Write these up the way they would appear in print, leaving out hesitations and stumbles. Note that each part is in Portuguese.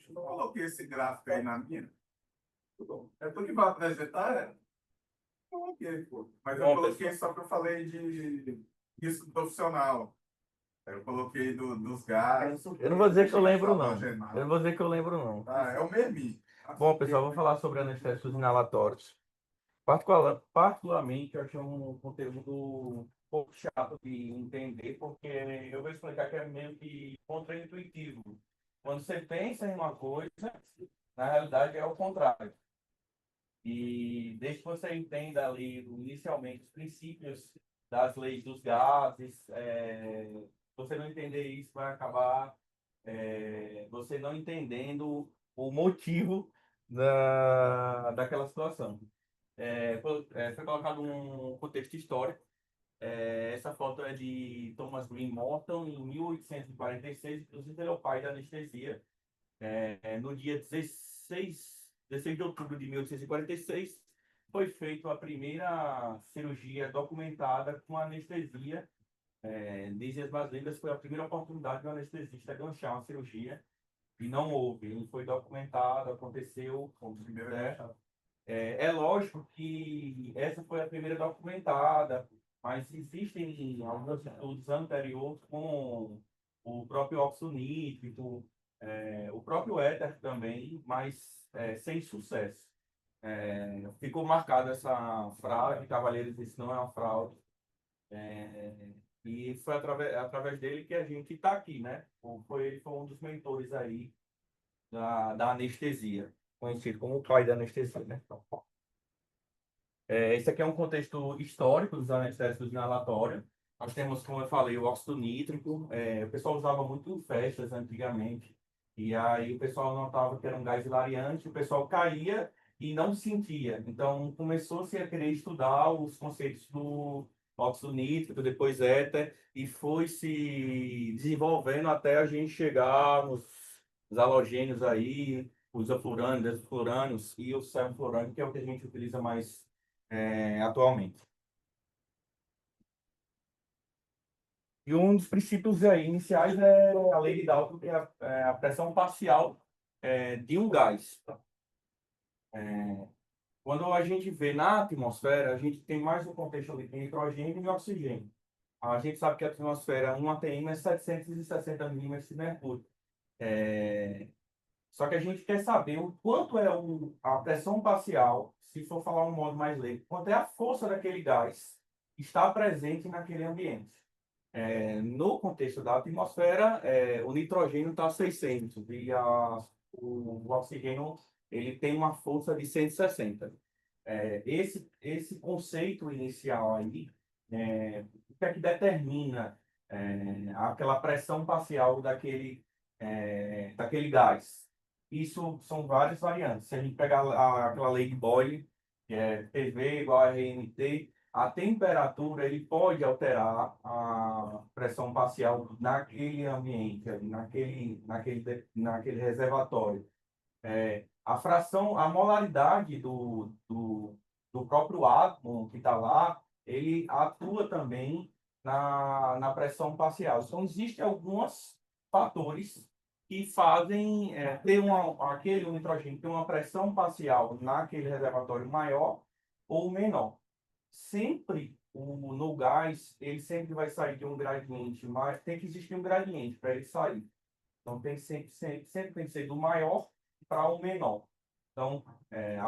Eu coloquei esse gráfico aí na minha. É porque para apresentar, coloquei, pô. Mas eu Bom, coloquei pessoal. só que eu falei de risco profissional. Aí eu coloquei dos gases. Eu não vou dizer que eu lembro, não. Eu não Halogenados. vou dizer que eu lembro, não. Ah, é o mesmo. Bom, pessoal, vou falar sobre anestésicos inalatórios. Particularmente, eu achei um conteúdo um pouco chato de entender, porque eu vou explicar que é meio que contraintuitivo. Quando você pensa em uma coisa, na realidade é o contrário. E desde que você entenda ali inicialmente os princípios das leis dos gases, você não entender isso vai acabar você não entendendo o motivo daquela situação. Foi colocado um contexto histórico. Essa foto é de Thomas Green Morton, em 1846. Inclusive, ele é o pai da anestesia. No dia 16 de outubro de 1846, foi feita a primeira cirurgia documentada com anestesia. Dizem as más línguas, foi a primeira oportunidade do anestesista ganchar uma cirurgia e não houve. Não foi documentado, aconteceu. Né? É lógico que essa foi a primeira documentada, mas existem alguns estudos anteriores com o próprio óxido nítrico, o próprio éter também, mas sem sucesso. Ficou marcada essa fraude, Cavaleiros, isso não é uma fraude. E foi através dele que a gente está aqui, né? Ele foi um dos mentores aí da anestesia, conhecido como o pai da anestesia, né? Esse aqui é um contexto histórico dos anestésicos inalatórios. Nós temos, como eu falei, o óxido nítrico. O pessoal usava muito em festas antigamente. E aí o pessoal notava que era um gás hilariante, o pessoal caía e não sentia. Então começou-se a querer estudar os conceitos do óxido nítrico, depois éter, e foi se desenvolvendo até a gente chegar nos halogênios aí, os aflurânios, desflurânios e o sevoflurânico, que é o que a gente utiliza mais atualmente. E um dos princípios aí iniciais é a lei de Dalton, que é a pressão parcial de um gás. Quando a gente vê na atmosfera, a gente tem mais um contexto ali de nitrogênio e oxigênio. A gente sabe que a atmosfera, 1 atm é 760 milímetros de mercúrio. Só que a gente quer saber o quanto é a pressão parcial, se for falar um modo mais leigo, quanto é a força daquele gás que está presente naquele ambiente. No contexto da atmosfera, o nitrogênio está a 600 e o oxigênio ele tem uma força de 160. Esse conceito inicial aí, o que é que determina aquela pressão parcial daquele gás? Isso são várias variantes. Se a gente pegar aquela lei de Boyle, que é PV igual a RNT, a temperatura ele pode alterar a pressão parcial naquele ambiente, ali, naquele reservatório. A fração, a molaridade do próprio átomo que está lá, ele atua também na pressão parcial. Então, existem alguns fatores que fazem ter aquele nitrogênio ter uma pressão parcial naquele reservatório maior ou menor. Sempre no gás, ele sempre vai sair de um gradiente, mas tem que existir um gradiente para ele sair. Então, sempre tem que ser do maior para o menor. Então,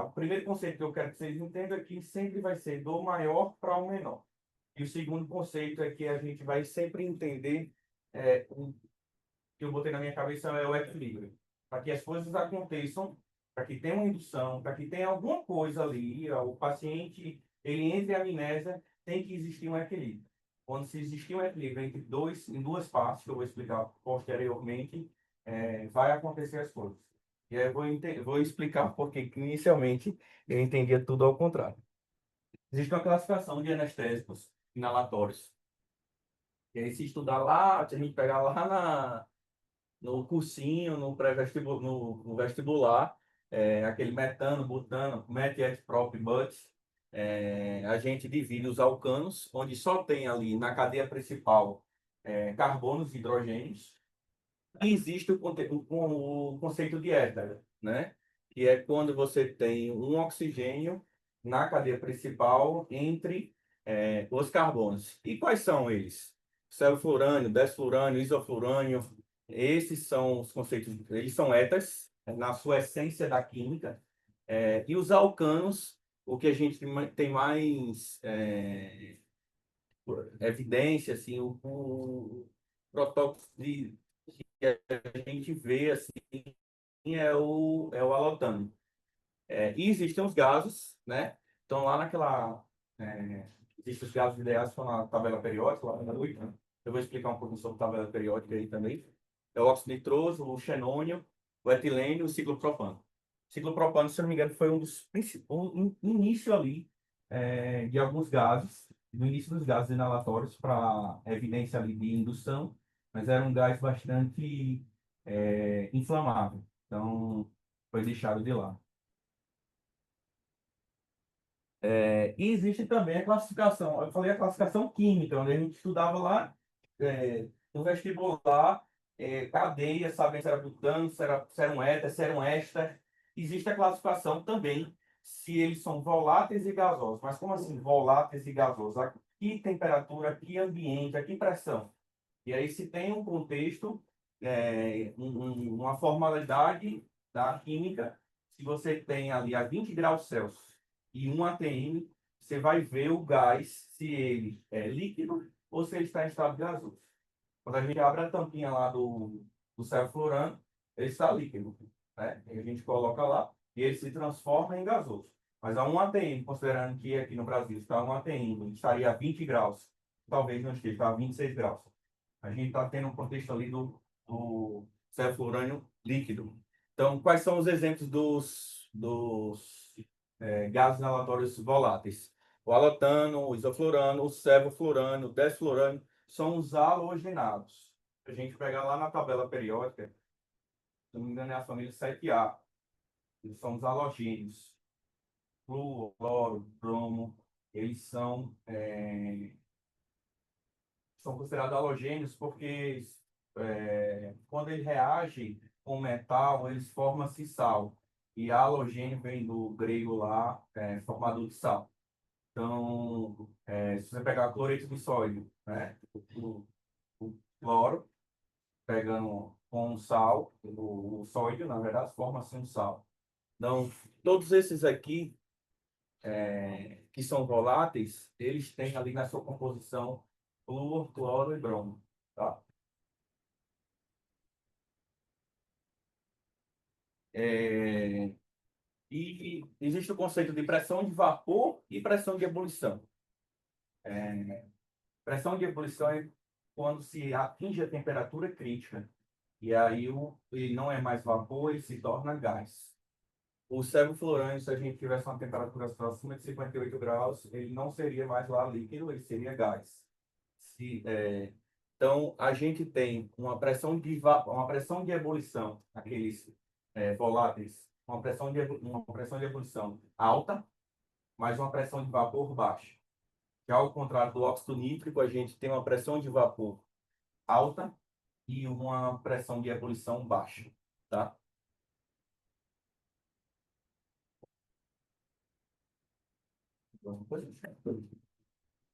o primeiro conceito que eu quero que vocês entendam é que sempre vai ser do maior para o menor. E o segundo conceito é que a gente vai sempre entender, o que eu botei na minha cabeça é o equilíbrio. Para que as coisas aconteçam, para que tenha uma indução, para que tenha alguma coisa ali, ó, o paciente, ele entre a amnésia, tem que existir um equilíbrio. Quando se existir um equilíbrio em duas partes, que eu vou explicar posteriormente, vai acontecer as coisas. E aí eu vou explicar porque que inicialmente eu entendia tudo ao contrário. Existe uma classificação de anestésicos inalatórios. E aí, se estudar lá, se a gente pegar lá no cursinho, no pré-vestibular, no vestibular, aquele metano, butano, met, prop, but, a gente divide os alcanos, onde só tem ali na cadeia principal carbonos e hidrogênios, E existe o conceito de éter, né? Que é quando você tem um oxigênio na cadeia principal entre os carbonos. E quais são eles? Sevoflurânio, desflurânio, isoflurânio. Esses são os conceitos, eles são éteres, na sua essência da química. E os alcanos, o que a gente tem mais evidência, assim, o protótipo que a gente vê assim é o halotano. E existem os gases, né? Então lá naquela existem os gases ideais que estão na tabela periódica, lá na 8, né? Eu vou explicar um pouco sobre a tabela periódica aí também. É o óxido nitroso, o xenônio, o etilênio e o ciclopropano. O ciclopropano, se eu não me engano, foi um dos início ali de alguns gases, no início dos gases inalatórios para evidência ali de indução, mas era um gás bastante inflamável. Então, foi deixado de lado. E existe também a classificação, eu falei a classificação química, onde a gente estudava lá no vestibular, cadeia, sabendo se era butano, se era um éter, se era um éster. Existe a classificação também, se eles são voláteis e gasosos. Mas como assim, voláteis e gasosos? A que temperatura, a que ambiente, a que pressão? E aí se tem um contexto, uma formalidade da química, se você tem ali a 20 graus Celsius e 1 atm, você vai ver o gás, se ele é líquido ou se ele está em estado gasoso. Quando a gente abre a tampinha lá do sevoflurano, ele está líquido, né? E a gente coloca lá e ele se transforma em gasoso. Mas a 1 atm, considerando que aqui no Brasil está a 1 atm, estaria a 20 graus, talvez não esteja, está a 26 graus. A gente está tendo um contexto ali do sevoflurânio líquido. Então, quais são os exemplos dos gases inalatórios voláteis? O halotano, o isoflurano, o sevoflurano, o desflurano, são os halogenados. A gente pega lá na tabela periódica, se não me engano, é a família 7A. Eles são os halogênios. Flúor, cloro, bromo, eles são considerados halogênios porque quando ele reage com metal, eles formam-se sal. E halogênio vem do grego lá, formador de sal. Então, se você pegar cloreto de sódio, né, o cloro, pegando com sal, o sódio, na verdade, forma-se um sal. Então, todos esses aqui, que são voláteis, eles têm ali na sua composição flúor, cloro e bromo. Tá? É, e existe o conceito de pressão de vapor e pressão de ebulição. Pressão de ebulição é quando se atinge a temperatura crítica. E aí ele não é mais vapor, ele se torna gás. O sevoflurânio, se a gente tivesse uma temperatura acima de 58 graus, ele não seria mais lá líquido, ele seria gás. Então, a gente tem uma pressão de ebulição, aqueles voláteis, uma pressão de ebulição alta, mas uma pressão de vapor baixa. Já ao contrário do óxido nítrico, a gente tem uma pressão de vapor alta e uma pressão de ebulição baixa, tá?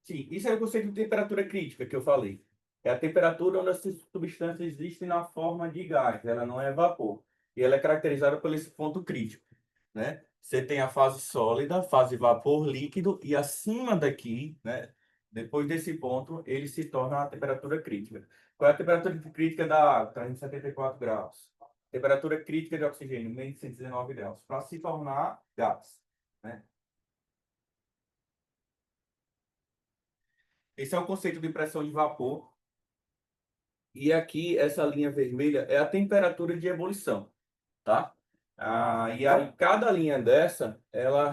Sim, isso é o conceito de temperatura crítica que eu falei. É a temperatura onde as substâncias existem na forma de gás, ela não é vapor. E ela é caracterizada por esse ponto crítico, né? Você tem a fase sólida, fase vapor, líquido, e acima daqui, né? Depois desse ponto, ele se torna a temperatura crítica. Qual é a temperatura crítica da água? 374 graus. Temperatura crítica de oxigênio, menos 119 graus, para se tornar gás, né? Esse é o conceito de pressão de vapor. E aqui, essa linha vermelha é a temperatura de ebulição, tá? E aí, cada linha dessa, ela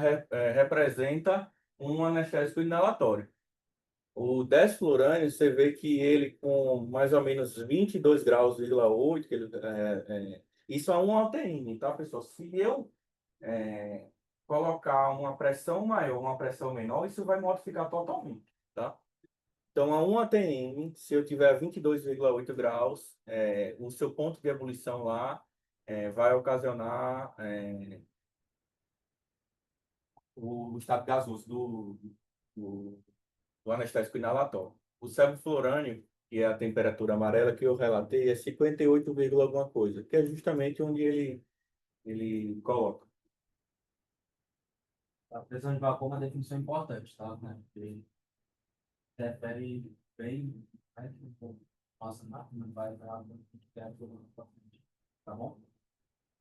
representa um anestésico inalatório. O desflurânio, você vê que ele com mais ou menos 22 graus,8, isso é um ATM, tá, pessoal? Se eu colocar uma pressão maior, uma pressão menor, isso vai modificar totalmente, tá? Então, a 1 atm, se eu tiver 22,8 graus, o seu ponto de ebulição lá vai ocasionar o estado gasoso do, do anestésico inalatório. O sevoflurânio, que é a temperatura amarela que eu relatei, é 58, alguma coisa, que é justamente onde ele coloca. A pressão de vapor é uma definição importante, tá? Né? Porque interfere bem, né? Nossa máquina vai para tá bom?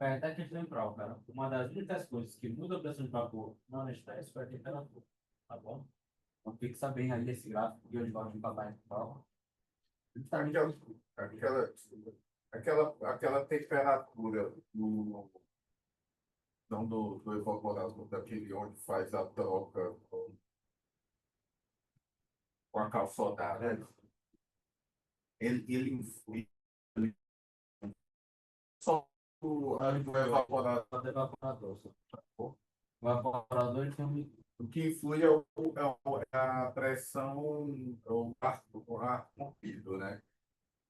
É, até questão em prova, cara. Uma das únicas coisas que muda a pressão de vapor no anestésico é a temperatura, tá bom? Então fixa bem aí esse gráfico de onde vai de papai em prova. Justamente Aquela, aquela temperatura não do evaporador, daquele onde faz a troca com a calçotada, né? Ele influi só o evaporador. do evaporador. O evaporador ele tem O que influi é a pressão, o ar corrido, né?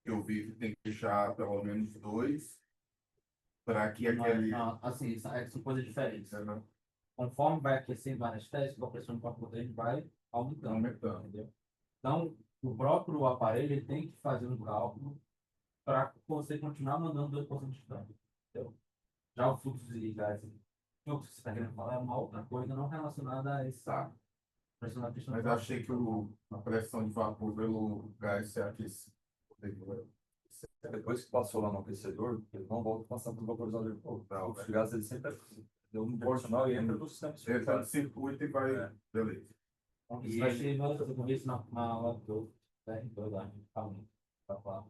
Que eu vi que tem que deixar pelo menos dois para que aquele. não, assim, são coisas diferentes. Conforme vai aquecendo o anestésico, a pressão de vapor dele vai aumentando. Entendeu? Então, o próprio aparelho ele tem que fazer um cálculo para você continuar mandando 2% de câmbio. Entendeu? Já o fluxo de gás, o fluxo que você está querendo falar é uma outra coisa não relacionada a essa pressão da questão. Mas eu achei que a pressão de vapor pelo gás se aquece. Depois que passou lá no aquecedor, ele não volta a passar pelo vaporizador. Não, Os gases ele sempre deu um proporcional e entra no sistema Entra no circuitário. circuito e vai. É. Beleza. Isso vai ser uma coisa com isso na aula do R2 lá, para falar.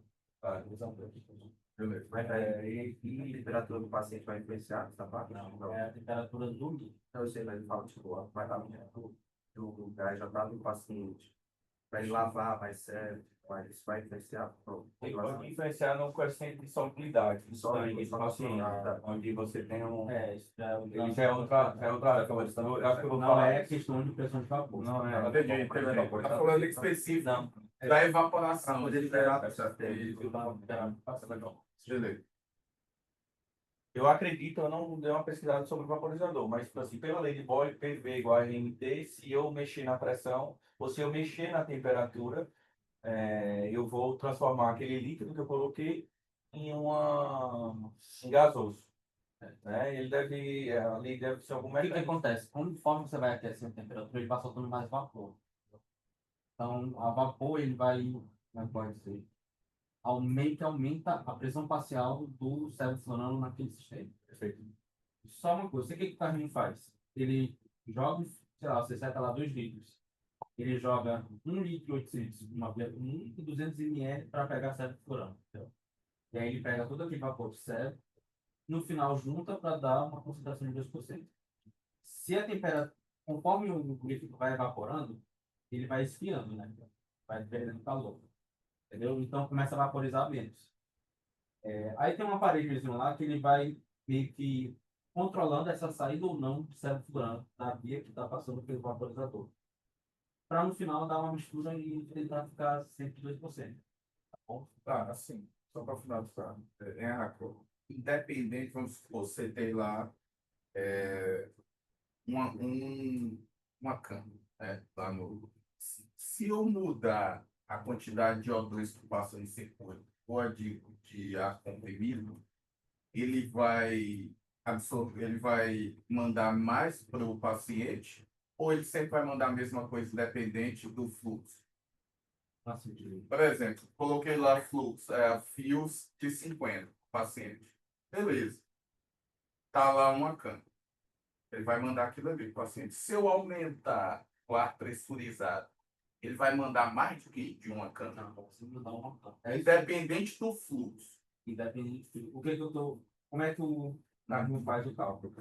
Beleza. E a temperatura do paciente vai influenciar essa parte? Não, é a temperatura do líquido. Então, eu sei, mas ele fala, tipo, vai estar o gás já está no paciente, vai lavar mais sério, mas isso vai influenciar. Ele pode influenciar no coeficiente de solubilidade do sangue do paciente, tá. onde você tem um. Isso já é Ele já é outra. Eu acho que eu vou não falar. é questão de pressão de vapor. Não é. Entendi. Tá falando específico Não. da evaporação. Para poder liberar Beleza. Eu acredito, eu não dei uma pesquisada sobre o vaporizador, mas tipo assim, pela lei de Boyle, PV igual a RMT, se eu mexer na pressão ou se eu mexer na temperatura, eu vou transformar aquele líquido que eu coloquei em gasoso. Né? Ele deve, ali deve ser algum O que que mecanismo. acontece? Conforme você vai aquecendo a temperatura, ele vai soltando mais vapor. Então, a vapor, ele vai, como pode ser, aumenta a pressão parcial do cérebro funcionando naquele sistema. Perfeito. Só uma coisa, o que o carrinho faz? Ele joga, sei lá, você seta lá 2 litros. Ele joga 1 litro e 800, uma via comum, e 200 ml para pegar cérebro furando. E aí ele pega todo aquele vapor do cérebro, no final junta para dar uma concentração de 2%. Se a temperatura, conforme o líquido vai evaporando, ele vai esfriando, né? Vai perdendo calor. Entendeu? Então começa a vaporizar menos. Aí tem um aparelhozinho lá que ele vai meio que controlando essa saída ou não de cérebro furando na via que está passando pelo vaporizador. Para no final dar uma mistura e tentar ficar sempre 2%. Tá bom? Tá, assim, só para finalizar. Independente, vamos supor, você tem lá uma cama, né? Lá no. Se eu mudar a quantidade de O2 que passa no circuito ou a de ar comprimido, ele vai absorver, ele vai mandar mais para o paciente, ou ele sempre vai mandar a mesma coisa, independente do fluxo. Por exemplo, coloquei lá fluxo, fios de 50, paciente. Beleza. Tá lá uma cama. Ele vai mandar aquilo ali para o paciente. Se eu aumentar o ar pressurizado, ele vai mandar mais do que de uma cama. Não, você mudar uma Independente do fluxo. independente do. O que que eu tô. Como é que o carrinho faz o cálculo?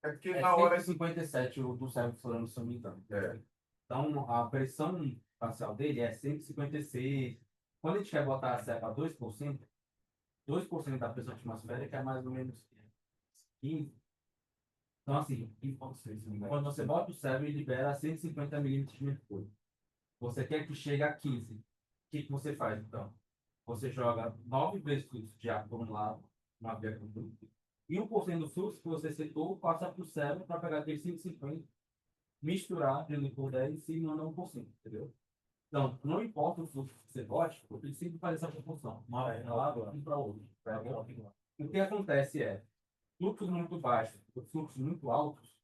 É porque É na hora. 157 o do cérebro funcionando, se eu não me engano. É. Então, a pressão parcial dele é 156. Quando a gente quer botar a CEPA a 2% da pressão atmosférica é mais ou menos 15. Então, assim, quando você bota o cérebro, ele libera 150 milímetros de mercúrio. você quer que chegue a 15. O que que você faz, então? Você joga 9 vezes fluxo de ar por um lado, uma via por outro, e 1% do fluxo que você setou passa para o cérebro para pegar aquele 150, misturar, dividir por 10 e mandar 1%, entendeu? Então, não importa o fluxo que você bote, eu preciso fazer essa proporção. Uma para um lado e para o outro. Tá bom? O que acontece é, fluxos muito baixos, fluxos muito altos,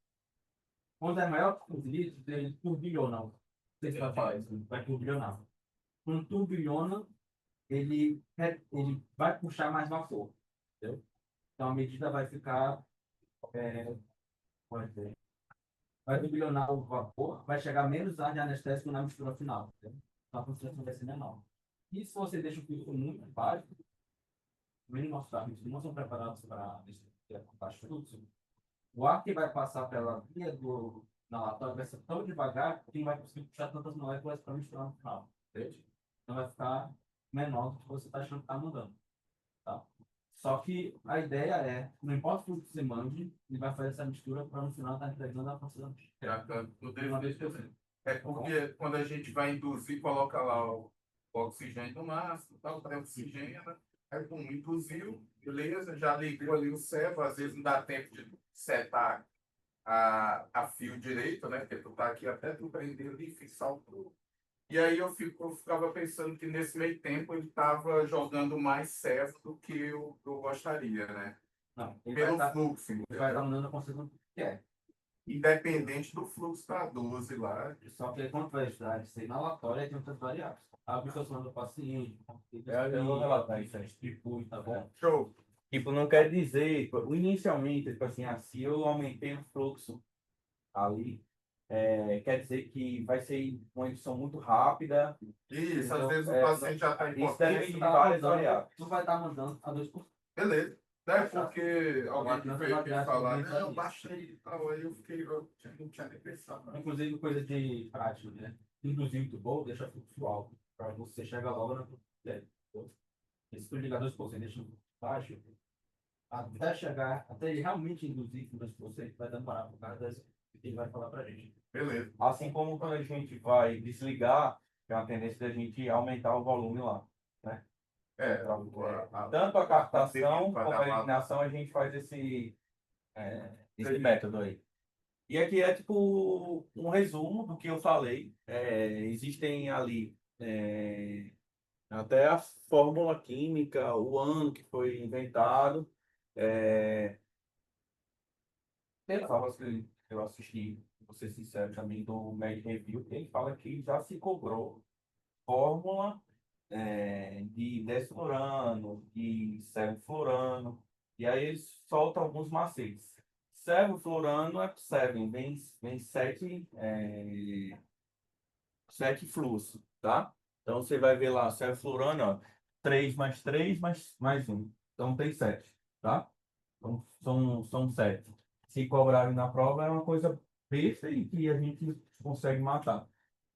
quando é maior que 15 litros, ele turbilhona. Não sei se vai falar isso, vai turbilhonar. Quando turbilhona, ele vai puxar mais vapor, entendeu? Então a medida vai ficar, pode dizer, vai turbilhonar o vapor, vai chegar menos ar de anestésico na mistura final, entendeu? Então a concentração vai ser menor. E se você deixa o fluxo muito baixo, nem nossos carros não são preparados para baixo fluxo, o ar que vai passar pela via na latatória vai ser tão devagar que não vai conseguir puxar tantas moléculas para misturar no final, entende? Então vai ficar menor do que você está achando que está mudando. Tá? Só que a ideia é, não importa o que você mande, ele vai fazer essa mistura para no final estar entregando a quantidade. É porque quando a gente vai induzir, coloca lá o oxigênio no máximo, tal, para oxigênio, né? Aí, pum, induziu, beleza, já ligou ali o servo, às vezes não dá tempo de setar a fio direito, né? Porque tu tá aqui até tu prender ali e fixar o tubo. E aí eu ficava pensando que nesse meio tempo ele estava jogando mais servo do que eu gostaria, né? Não, ele Pelo vai fluxo, estar entendeu? mandando a concentração que é. Independente do fluxo da 12 lá. Só que quando vai estudar isso aí na latória, tem outras variáveis. A absorção do paciente, Eu vou relatar isso aí. distribui, tá bom? Show. Tipo, não quer dizer, tipo, inicialmente, tipo assim, se eu aumentei o fluxo ali, quer dizer que vai ser uma edição muito rápida. Isso, às Então, vezes o paciente já está em isso potência. depende de várias variáveis. Tu vai estar mandando a 2%. Beleza. Não é porque alguém que Não, veio aqui não, falar, não, não, baixei e tal, aí eu fiquei, não tinha nem pensado. Não. Inclusive, coisa de prática, né? Induzir muito bom, deixa fluxo alto, para você chegar logo na dele. Se tu ligar 2%, deixa fluxo baixo, até chegar, até ele realmente induzir com 2%, vai demorar por causa das que ele vai falar para a gente. Beleza. Assim como quando a gente vai desligar, tem uma tendência da gente aumentar o volume lá, né? Tanto a captação como a eliminação, a gente faz esse método aí. E aqui é tipo um resumo do que eu falei. Existem ali até a fórmula química, o ano que foi inventado. Tem aulas que eu assisti, vou ser sincero também, do Med Review, ele fala que já se cobrou fórmula de desflurano, de sevoflurano, e aí eles soltam alguns macetes. Sevoflurano é 7, vem 7 fluxos, tá? Então você vai ver lá, sevoflurano, ó, 3 mais 3 mais 1. Então tem 7, tá? Então são 7. Se cobrarem na prova é uma coisa besta e que a gente consegue matar.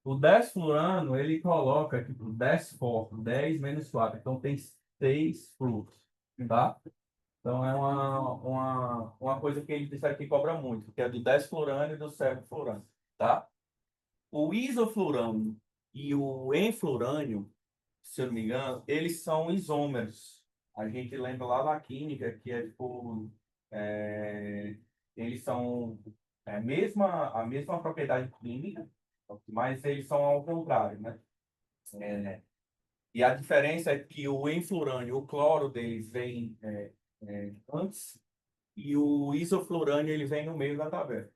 O desflurano, ele coloca tipo 10 for, 10 menos 4. Então tem 6 fluxos, tá? Então é uma coisa que ele disseram que cobra muito, que é do desflurano e do sevoflurano, tá? O isoflurano e o enflurânio, se eu não me engano, eles são isômeros. A gente lembra lá da química que é tipo, é, eles são a mesma propriedade química, mas eles são ao contrário, né? E a diferença é que o enflurânio, o cloro deles vem antes e o isoflurânio ele vem no meio da tabela,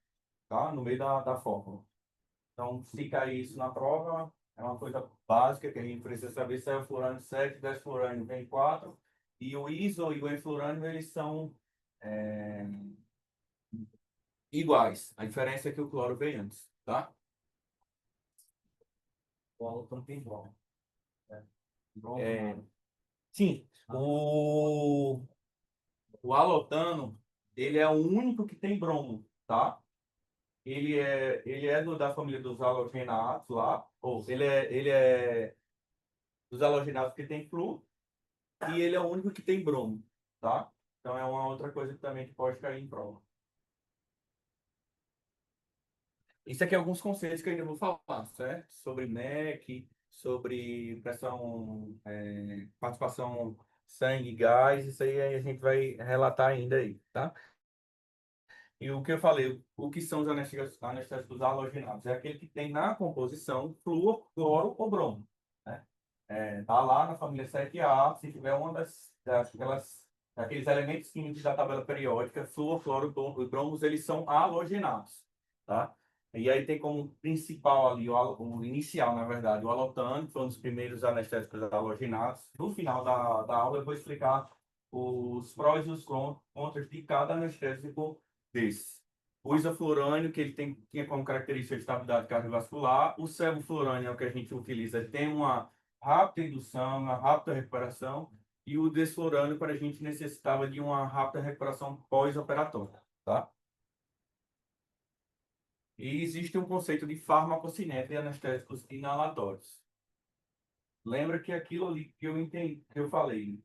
tá? No meio da fórmula. Então, se cair isso na prova, é uma coisa básica que a gente precisa saber se é o fluorânio 7, 10 fluorânio vem 4, e o iso e o enflurânio, eles são iguais. A diferença é que o cloro vem antes, tá? O aluno tem bom. Sim, o halotano, ele é o único que tem bromo, tá? Ele é da família dos halogenatos lá, ou ele é dos halogenatos que tem flúor, e ele é o único que tem bromo, tá? Então é uma outra coisa que também pode cair em prova. Isso aqui é alguns conceitos que eu ainda vou falar, certo? Sobre MEC, sobre pressão, participação sangue e gás, isso aí a gente vai relatar ainda aí, tá? E o que eu falei, o que são os anestésicos halogenados? É aquele que tem na composição flúor, cloro ou bromo, né? Tá lá na família 7A, se tiver uma daqueles elementos químicos da tabela periódica, flúor, cloro e bromos, eles são halogenados, tá? E aí tem como principal ali, o inicial, na verdade, o alotano, que foi um dos primeiros anestésicos halogenados. No final da aula eu vou explicar os prós e os contras de cada anestésico desse. O isoflurânio, que ele tinha como característica de estabilidade cardiovascular. O sevoflurânio é o que a gente utiliza, ele tem uma rápida indução, uma rápida recuperação. E o desflurânio, quando a gente necessitava de uma rápida recuperação pós-operatória, tá? E existe um conceito de farmacocinética e anestésicos inalatórios. Lembra que aquilo ali que eu entendi, que eu falei,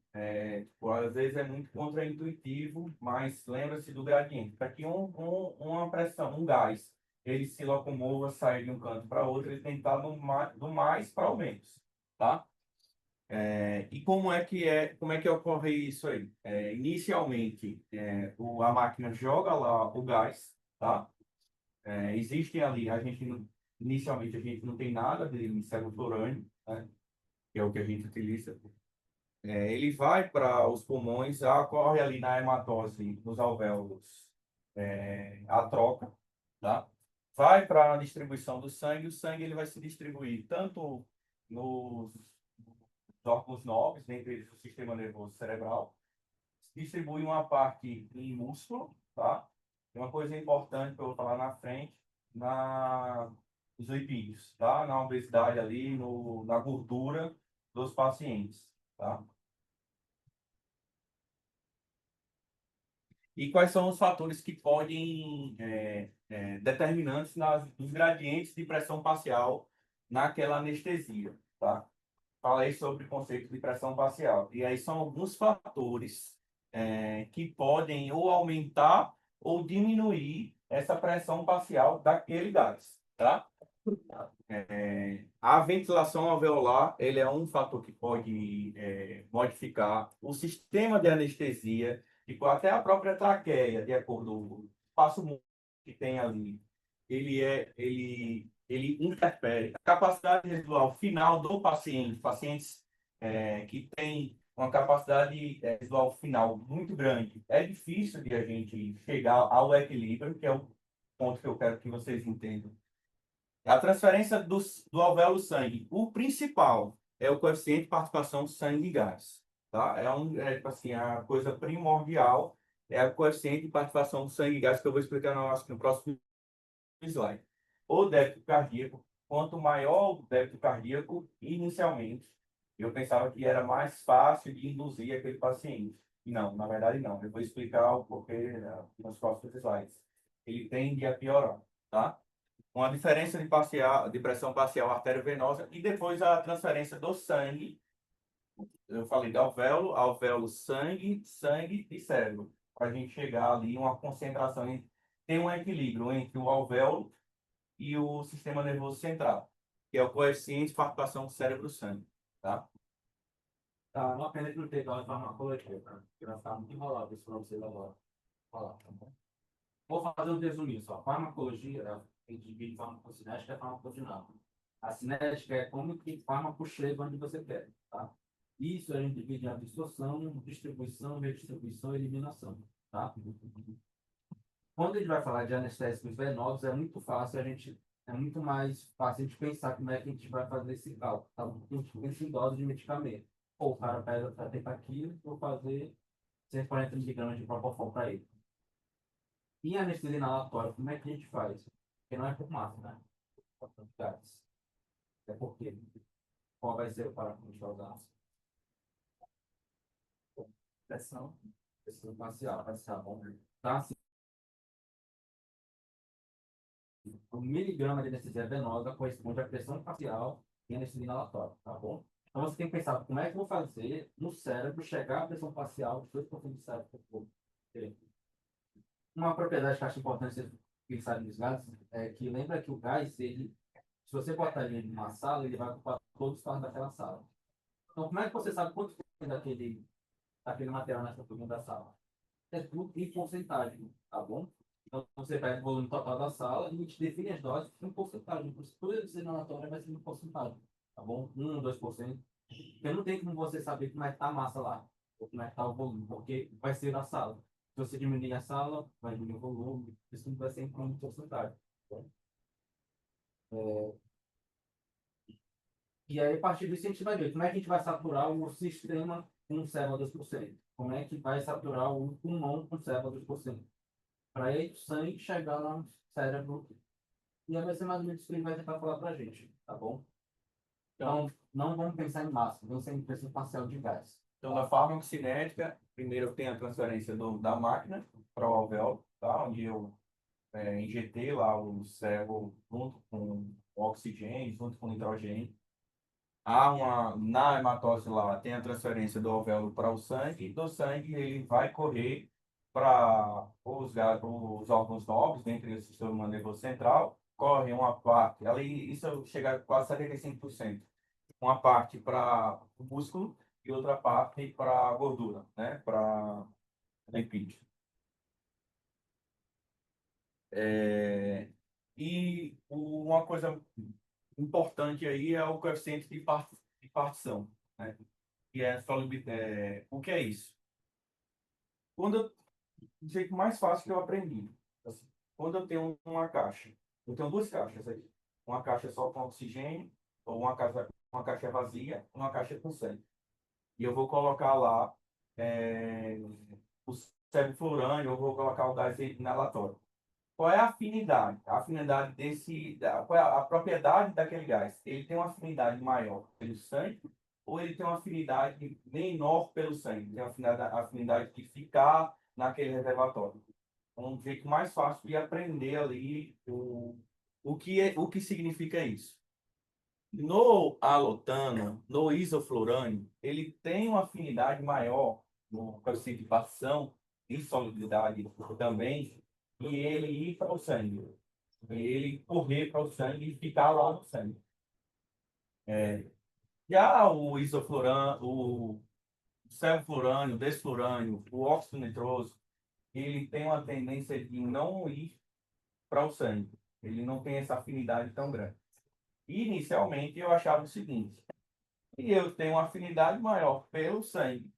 tipo, às vezes é muito contraintuitivo, mas lembra-se do gradiente. Para que uma pressão, um gás, ele se locomova, sair de um canto para outro, ele tem que estar do mais para o menos, tá? E como é que ocorre isso aí? Inicialmente, a máquina joga lá o gás, tá? Existem ali, inicialmente a gente não tem nada de sevoflurânio, né? Que é o que a gente utiliza. Ele vai para os pulmões, ocorre ali na hematose nos alvéolos a troca, tá? Vai para a distribuição do sangue, o sangue ele vai se distribuir tanto nos órgãos nobres, dentre eles o sistema nervoso cerebral, distribui uma parte em músculo, tá? E uma coisa importante que eu vou falar na frente, nos lipídios, tá? Na obesidade ali, na gordura dos pacientes, tá? E quais são os fatores que podem, determinantes nos gradientes de pressão parcial naquela anestesia, tá? Falei sobre o conceito de pressão parcial. E aí são alguns fatores que podem ou aumentar ou diminuir essa pressão parcial daquele gás, tá? A ventilação alveolar, ele é um fator que pode modificar o sistema de anestesia, tipo, até a própria traqueia, de acordo com o espaço que tem ali, ele interfere. A capacidade residual final do paciente, pacientes que têm uma capacidade residual final muito grande, é difícil de a gente chegar ao equilíbrio, que é o ponto que eu quero que vocês entendam. A transferência do alvéolo sangue. O principal é o coeficiente de participação sangue e gás. Tá? Tipo assim, a coisa primordial é o coeficiente de participação do sangue e gás, que eu vou explicar no próximo slide. O débito cardíaco, quanto maior o débito cardíaco, inicialmente, eu pensava que era mais fácil de induzir aquele paciente. Não, na verdade não. Eu vou explicar o porquê nos próximos slides. Ele tende a piorar, tá? Uma diferença de pressão parcial arteriovenosa e depois a transferência do sangue. Eu falei de alvéolo, alvéolo, sangue, sangue e cérebro. Para a gente chegar ali uma concentração, tem um equilíbrio entre o alvéolo e o sistema nervoso central, que é o coeficiente de participação do cérebro-sangue, tá? Tá, uma pena que não teve aula de farmacologia, tá? Porque vai ficar muito enrolado isso para vocês agora. Falar, tá bom? Vou fazer um resuminho só. Farmacologia, a gente divide farmacocinética e farmacodinâmica. A cinética é como que fármaco chega onde você quer, tá? Isso a gente divide em absorção, distribuição, redistribuição e eliminação, tá? Quando a gente vai falar de anestésicos venosos, é muito mais fácil de pensar como é que a gente vai fazer esse cálculo, tá? A gente pensa em dose de medicamento. Ou o cara pega para ter aquilo, vou fazer 140 miligramas de propofol para ele. E a anestesia inalatória, como é que a gente faz? Porque não é por massa, né? Por quantidades. É porque qual vai ser o parâmetro que a gente vai usar? Pressão. Pressão parcial. Parcial, bom. Tá? Assim, o miligrama de anestesia venosa corresponde à pressão parcial e anestesia inalatória, tá bom? Então você tem que pensar como é que eu vou fazer no cérebro chegar à pressão parcial de 2% do cérebro. Uma propriedade que eu acho importante pensar nos gases, é que lembra que o gás, ele, se você botar ele numa sala, ele vai ocupar todo o espaço daquela sala. Então, como é que você sabe quanto tem daquele material nessa turma da sala? É tudo em porcentagem, tá bom? Então, você pega o volume total da sala e a gente define as doses em porcentagem. Por isso, toda decisão aleatória vai ser em porcentagem, tá bom? 1, 2%. Porque não tem como você saber como é que tá a massa lá, ou como é que tá o volume, porque vai ser da sala. Se você diminuir a sala, vai diminuir o volume, isso tudo vai ser em porcentagem. Tá bom? E aí, a partir disso, a gente vai ver como é que a gente vai saturar o sistema com célula 2%. Como é que vai saturar o pulmão com célula 2%. Para aí o sangue chegar lá no cérebro. E aí vai ser mais ou menos isso que ele vai tentar falar para a gente, tá bom? Então, não vamos pensar em massa, vamos pensar em pressão parcial de gás. Então, na farmacocinética, primeiro tem a transferência da máquina para o alvéolo, tá? Onde eu injetei lá o servo junto com o oxigênio, junto com o nitrogênio. Na hematose lá, tem a transferência do alvéolo para o sangue, e do sangue ele vai correr para os órgãos nobres, dentre eles o sistema nervoso central, corre uma parte, ali isso chega a quase 75%, uma parte para o músculo e outra parte para a gordura, né, para lipídio. Uma coisa importante aí é o coeficiente de partição, né? Que é, o que é isso? O jeito mais fácil que eu aprendi, assim, quando eu tenho uma caixa, eu tenho duas caixas aqui, uma caixa só com oxigênio, ou uma caixa vazia, uma caixa com sangue. E eu vou colocar lá o sevoflurânio, eu vou colocar o gás inalatório. Qual é a afinidade? A afinidade qual é a propriedade daquele gás? Ele tem uma afinidade maior pelo sangue ou ele tem uma afinidade menor pelo sangue? Tem uma afinidade de ficar naquele reservatório. Um jeito mais fácil de aprender ali o que significa isso. No alotano, no isoflurânio, ele tem uma afinidade maior no coeficiente de partição e solubilidade também, e ele ir para o sangue. Ele correr para o sangue e ficar lá no sangue. Já o isoflurânio, o sevoflurânio, o desflurânio, o óxido nitroso, ele tem uma tendência de não ir para o sangue. Ele não tem essa afinidade tão grande. Inicialmente, eu achava o seguinte: e eu tenho uma afinidade maior pelo sangue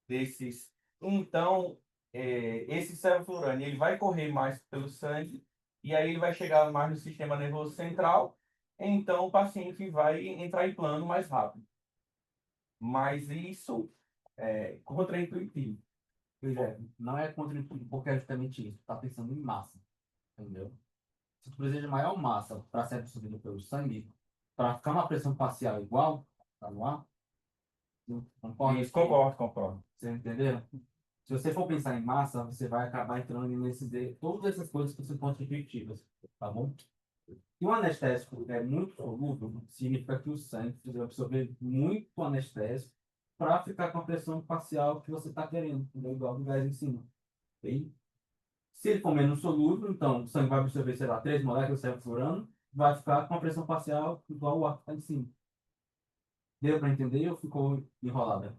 desses. Então, esse sevoflurânio ele vai correr mais pelo sangue e aí ele vai chegar mais no sistema nervoso central. Então, o paciente vai entrar em plano mais rápido. Mas isso é contraintuitivo. Pois é, não é contra-intuitivo, porque é justamente isso. Tu tá pensando em massa, entendeu? Se tu precisa de maior massa para ser absorvido pelo sangue, para ficar uma pressão parcial igual, tá no ar? Concorda? Isso, concordo. Você entendeu? Se você for pensar em massa, você vai acabar entrando todas essas coisas que são contra-intuitivas, tá bom? E o anestésico é muito solúvel, significa que o sangue precisa absorver muito anestésico para ficar com a pressão parcial que você está querendo, entendeu? Igual do gás em cima. Ok? Se ele for menos solúvel, então o sangue vai absorver, sei lá, 3 moléculas furando, vai ficar com a pressão parcial igual o ar que está em cima. Deu para entender ou ficou enrolada?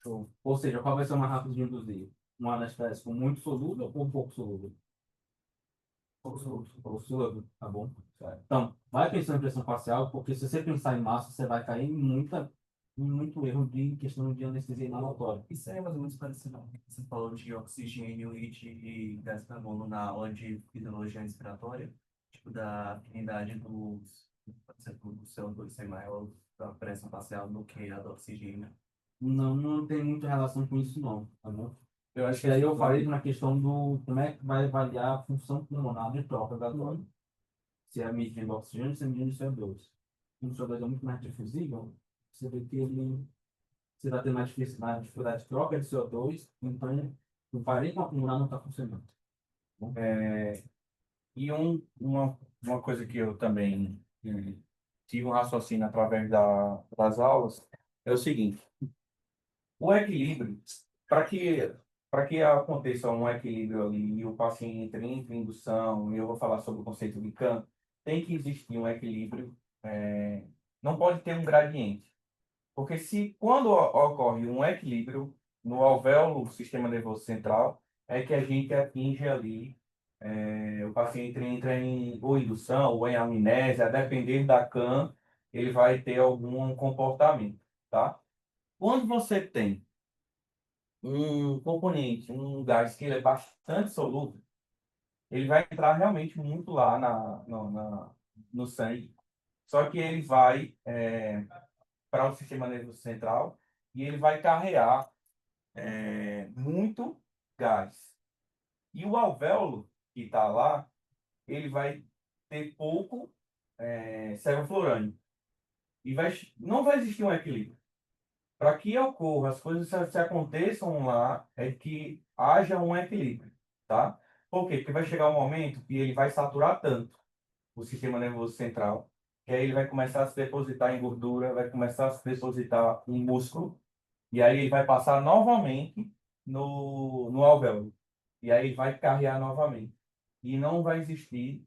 Show. Ou seja, qual vai ser o mais rápido de induzir? Um anestésico muito solúvel ou um pouco solúvel? Pouco solúvel, tá bom? Certo. Então, vai pensando em pressão parcial, porque se você pensar em massa, você vai cair em muito erro de questão de anestesia inalatória. Isso aí é mais ou menos parecido com o que você falou de oxigênio e de gás carbono na aula de fisiologia respiratória, tipo da afinidade pode ser do CO2 ser maior da pressão parcial do que a do oxigênio. Não tem muita relação com isso, não, tá bom? Eu acho E aí eu falei na questão do como é que vai avaliar a função pulmonar de troca da droga. Se é medindo oxigênio, se é medindo CO2. Como o CO2 é muito mais difusível, você vê que você vai ter mais dificuldade de troca de CO2, então o parênquima pulmonar não está funcionando. E uma coisa que eu também tive um raciocínio através das aulas é o seguinte: o equilíbrio, para que para que aconteça um equilíbrio ali e o paciente entre em indução, e eu vou falar sobre o conceito de Kahn, tem que existir um equilíbrio, não pode ter um gradiente. Porque se quando ocorre um equilíbrio no alvéolo do sistema nervoso central, é que a gente atinge ali, o paciente entra em ou indução ou em amnésia, a depender da CAM, ele vai ter algum comportamento, tá? Quando você tem um componente, um gás que ele é bastante solúvel, ele vai entrar realmente muito lá no sangue, só que ele vai para o sistema nervoso central e ele vai carrear muito gás. E o alvéolo que está lá, ele vai ter pouco sevoflurânio. E não vai existir um equilíbrio. Para que ocorra, as coisas se aconteçam lá, é que haja um equilíbrio, tá? Por quê? Porque vai chegar um momento que ele vai saturar tanto o sistema nervoso central, que aí ele vai começar a se depositar em gordura, vai começar a se depositar em músculo, e aí ele vai passar novamente no alvéolo. E aí ele vai carrear novamente. E não vai existir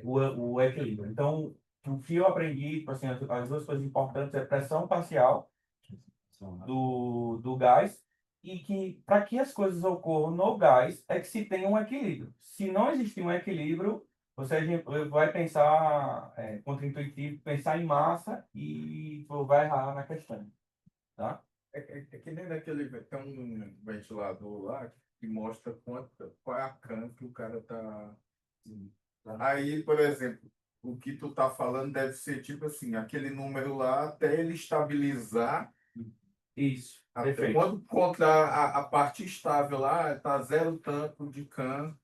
o equilíbrio. Então, o que eu aprendi, tipo assim, as duas coisas importantes é pressão parcial do gás e que para que as coisas ocorram no gás é que se tem um equilíbrio. Se não existir um equilíbrio, você vai pensar, contra-intuitivo, pensar em massa e vai errar na questão, tá? É que nem daquele. Tem um ventilador lá que mostra qual é a CAM que o cara tá. Aí, por exemplo, o que tu tá falando deve ser tipo assim, aquele número lá até ele estabilizar. Isso, Até perfeito. quando contra a parte estável lá, está zero tanto de CAM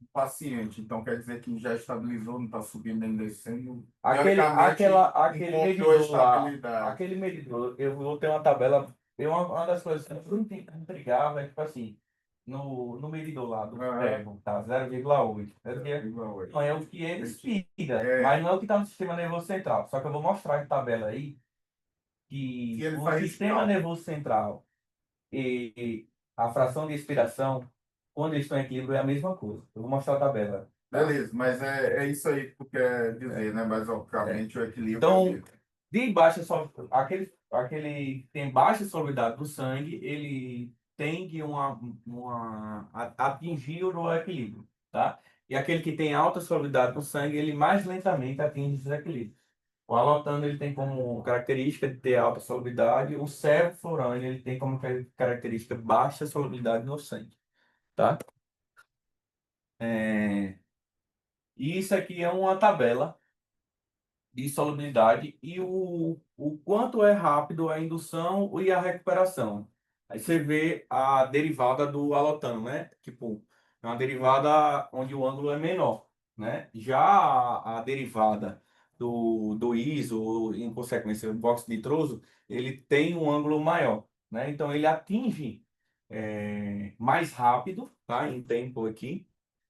do paciente. Então quer dizer que já estabilizou, não está subindo nem descendo. Teoricamente, Aquele encontrou a medidor lá, estabilidade. aquele medidor, eu vou ter uma tabela. Uma das coisas que me intrigava é tipo assim, no medidor lá do Aham. ferro, tá 0,8. Não é o que ele expira, mas não é o que está no sistema nervoso central. Só que eu vou mostrar em tabela aí Que que ele o faz sistema espiral. nervoso central e a fração de expiração, quando eles estão em equilíbrio, é a mesma coisa. Eu vou mostrar a tabela. Tá? Beleza, mas é isso aí que tu quer dizer, né? É. Basicamente, o equilíbrio é o Então, mesmo. de baixa aquele que tem baixa solubilidade do sangue, ele tende atingir o equilíbrio, tá? E aquele que tem alta solubilidade do sangue, ele mais lentamente atinge esse equilíbrio. O alotano ele tem como característica de ter alta solubilidade, o sevoflurânio ele tem como característica baixa solubilidade no sangue, tá? É, E isso aqui é uma tabela de solubilidade e o quanto é rápido a indução e a recuperação. Aí você vê a derivada do alotano, né? Tipo, é uma derivada onde o ângulo é menor, né? Já a derivada do ISO, em consequência, do óxido nitroso, ele tem um ângulo maior, né? Então ele atinge mais rápido, tá? Em tempo aqui,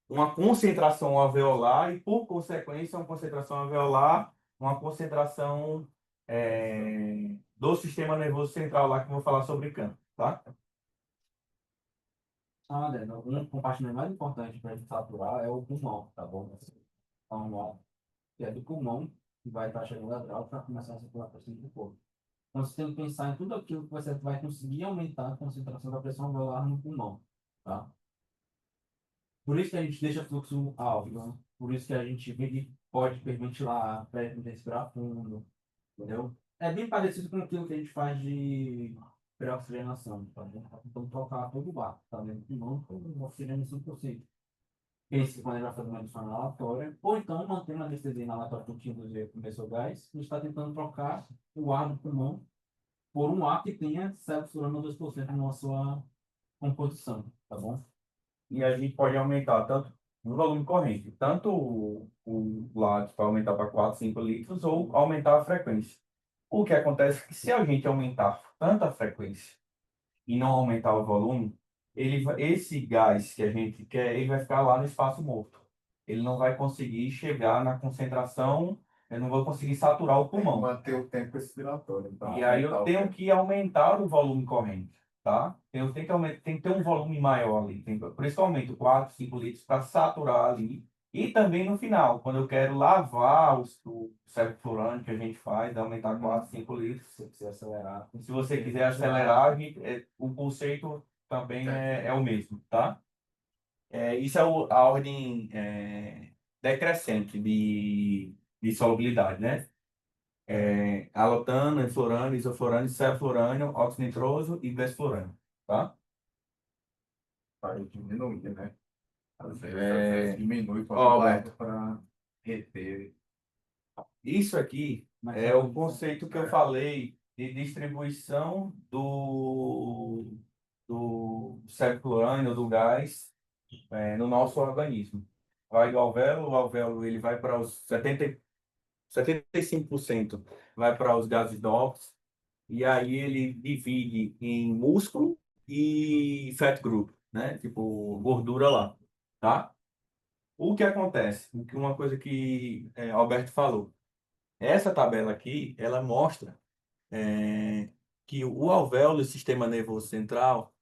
uma concentração alveolar e, por consequência, uma concentração alveolar, uma concentração do sistema nervoso central lá que eu vou falar sobre campo, tá? Ah, André, um compartimento mais importante para a gente saturar é o pulmão, tá bom? Então, que é do pulmão que vai estar chegando a grau para começar a circular para cima do corpo. Então, você tem que pensar em tudo aquilo que você vai conseguir aumentar a concentração da pressão alveolar no pulmão, tá? Por isso que a gente deixa fluxo alto, né? Por isso que a gente vê que pode hiperventilar, pede respirar fundo, entendeu? É bem parecido com aquilo que a gente faz de pré-oxigenação, tá bom? Então, trocar todo o ar, tá dentro do pulmão, com oxigênio 100%. Esse, quando ele vai fazer uma indução inalatória, ou então mantendo a anestesia inalatória que induzir começou o gás, a gente está tentando trocar o ar do pulmão por um ar que tenha cepfurano 2% na sua composição, tá bom? E a gente pode aumentar tanto o volume corrente, tanto o lado para aumentar para 4, 5 litros, ou aumentar a frequência. O que acontece é que se a gente aumentar tanto a frequência e não aumentar o volume, esse gás que a gente quer, ele vai ficar lá no espaço morto. Ele não vai conseguir chegar na concentração, ele não vai conseguir saturar o pulmão. Manter o tempo expiratório. Tá? E aí eu tenho que aumentar o volume corrente. tá? Tem que ter um volume maior ali. Por isso que eu aumento 4, 5 litros para saturar ali. E também no final, quando eu quero lavar o cefalorânio que a gente faz, aumentar 4, 5 litros. Se você quiser acelerar. Se você quiser acelerar, o conceito também é o mesmo, tá? Isso é a ordem decrescente de solubilidade, né? Alotano, enflorânio, isoflorânio, cefalorânio, óxido nitroso e desflorânio, tá? Para diminuir, né? Às É, vezes diminui quando ó, lava Alberto, para reter. isso aqui Mas é o conceito que eu falei de distribuição do cefalorânio, do gás, no nosso organismo. Vai do alvéolo, o alvéolo ele vai para os 75% vai para os gases dops, e aí ele divide em músculo e fat group, né? Tipo, gordura lá, tá? O que acontece? Uma coisa que Alberto falou. Essa tabela aqui, ela mostra que o alvéolo e o sistema nervoso central,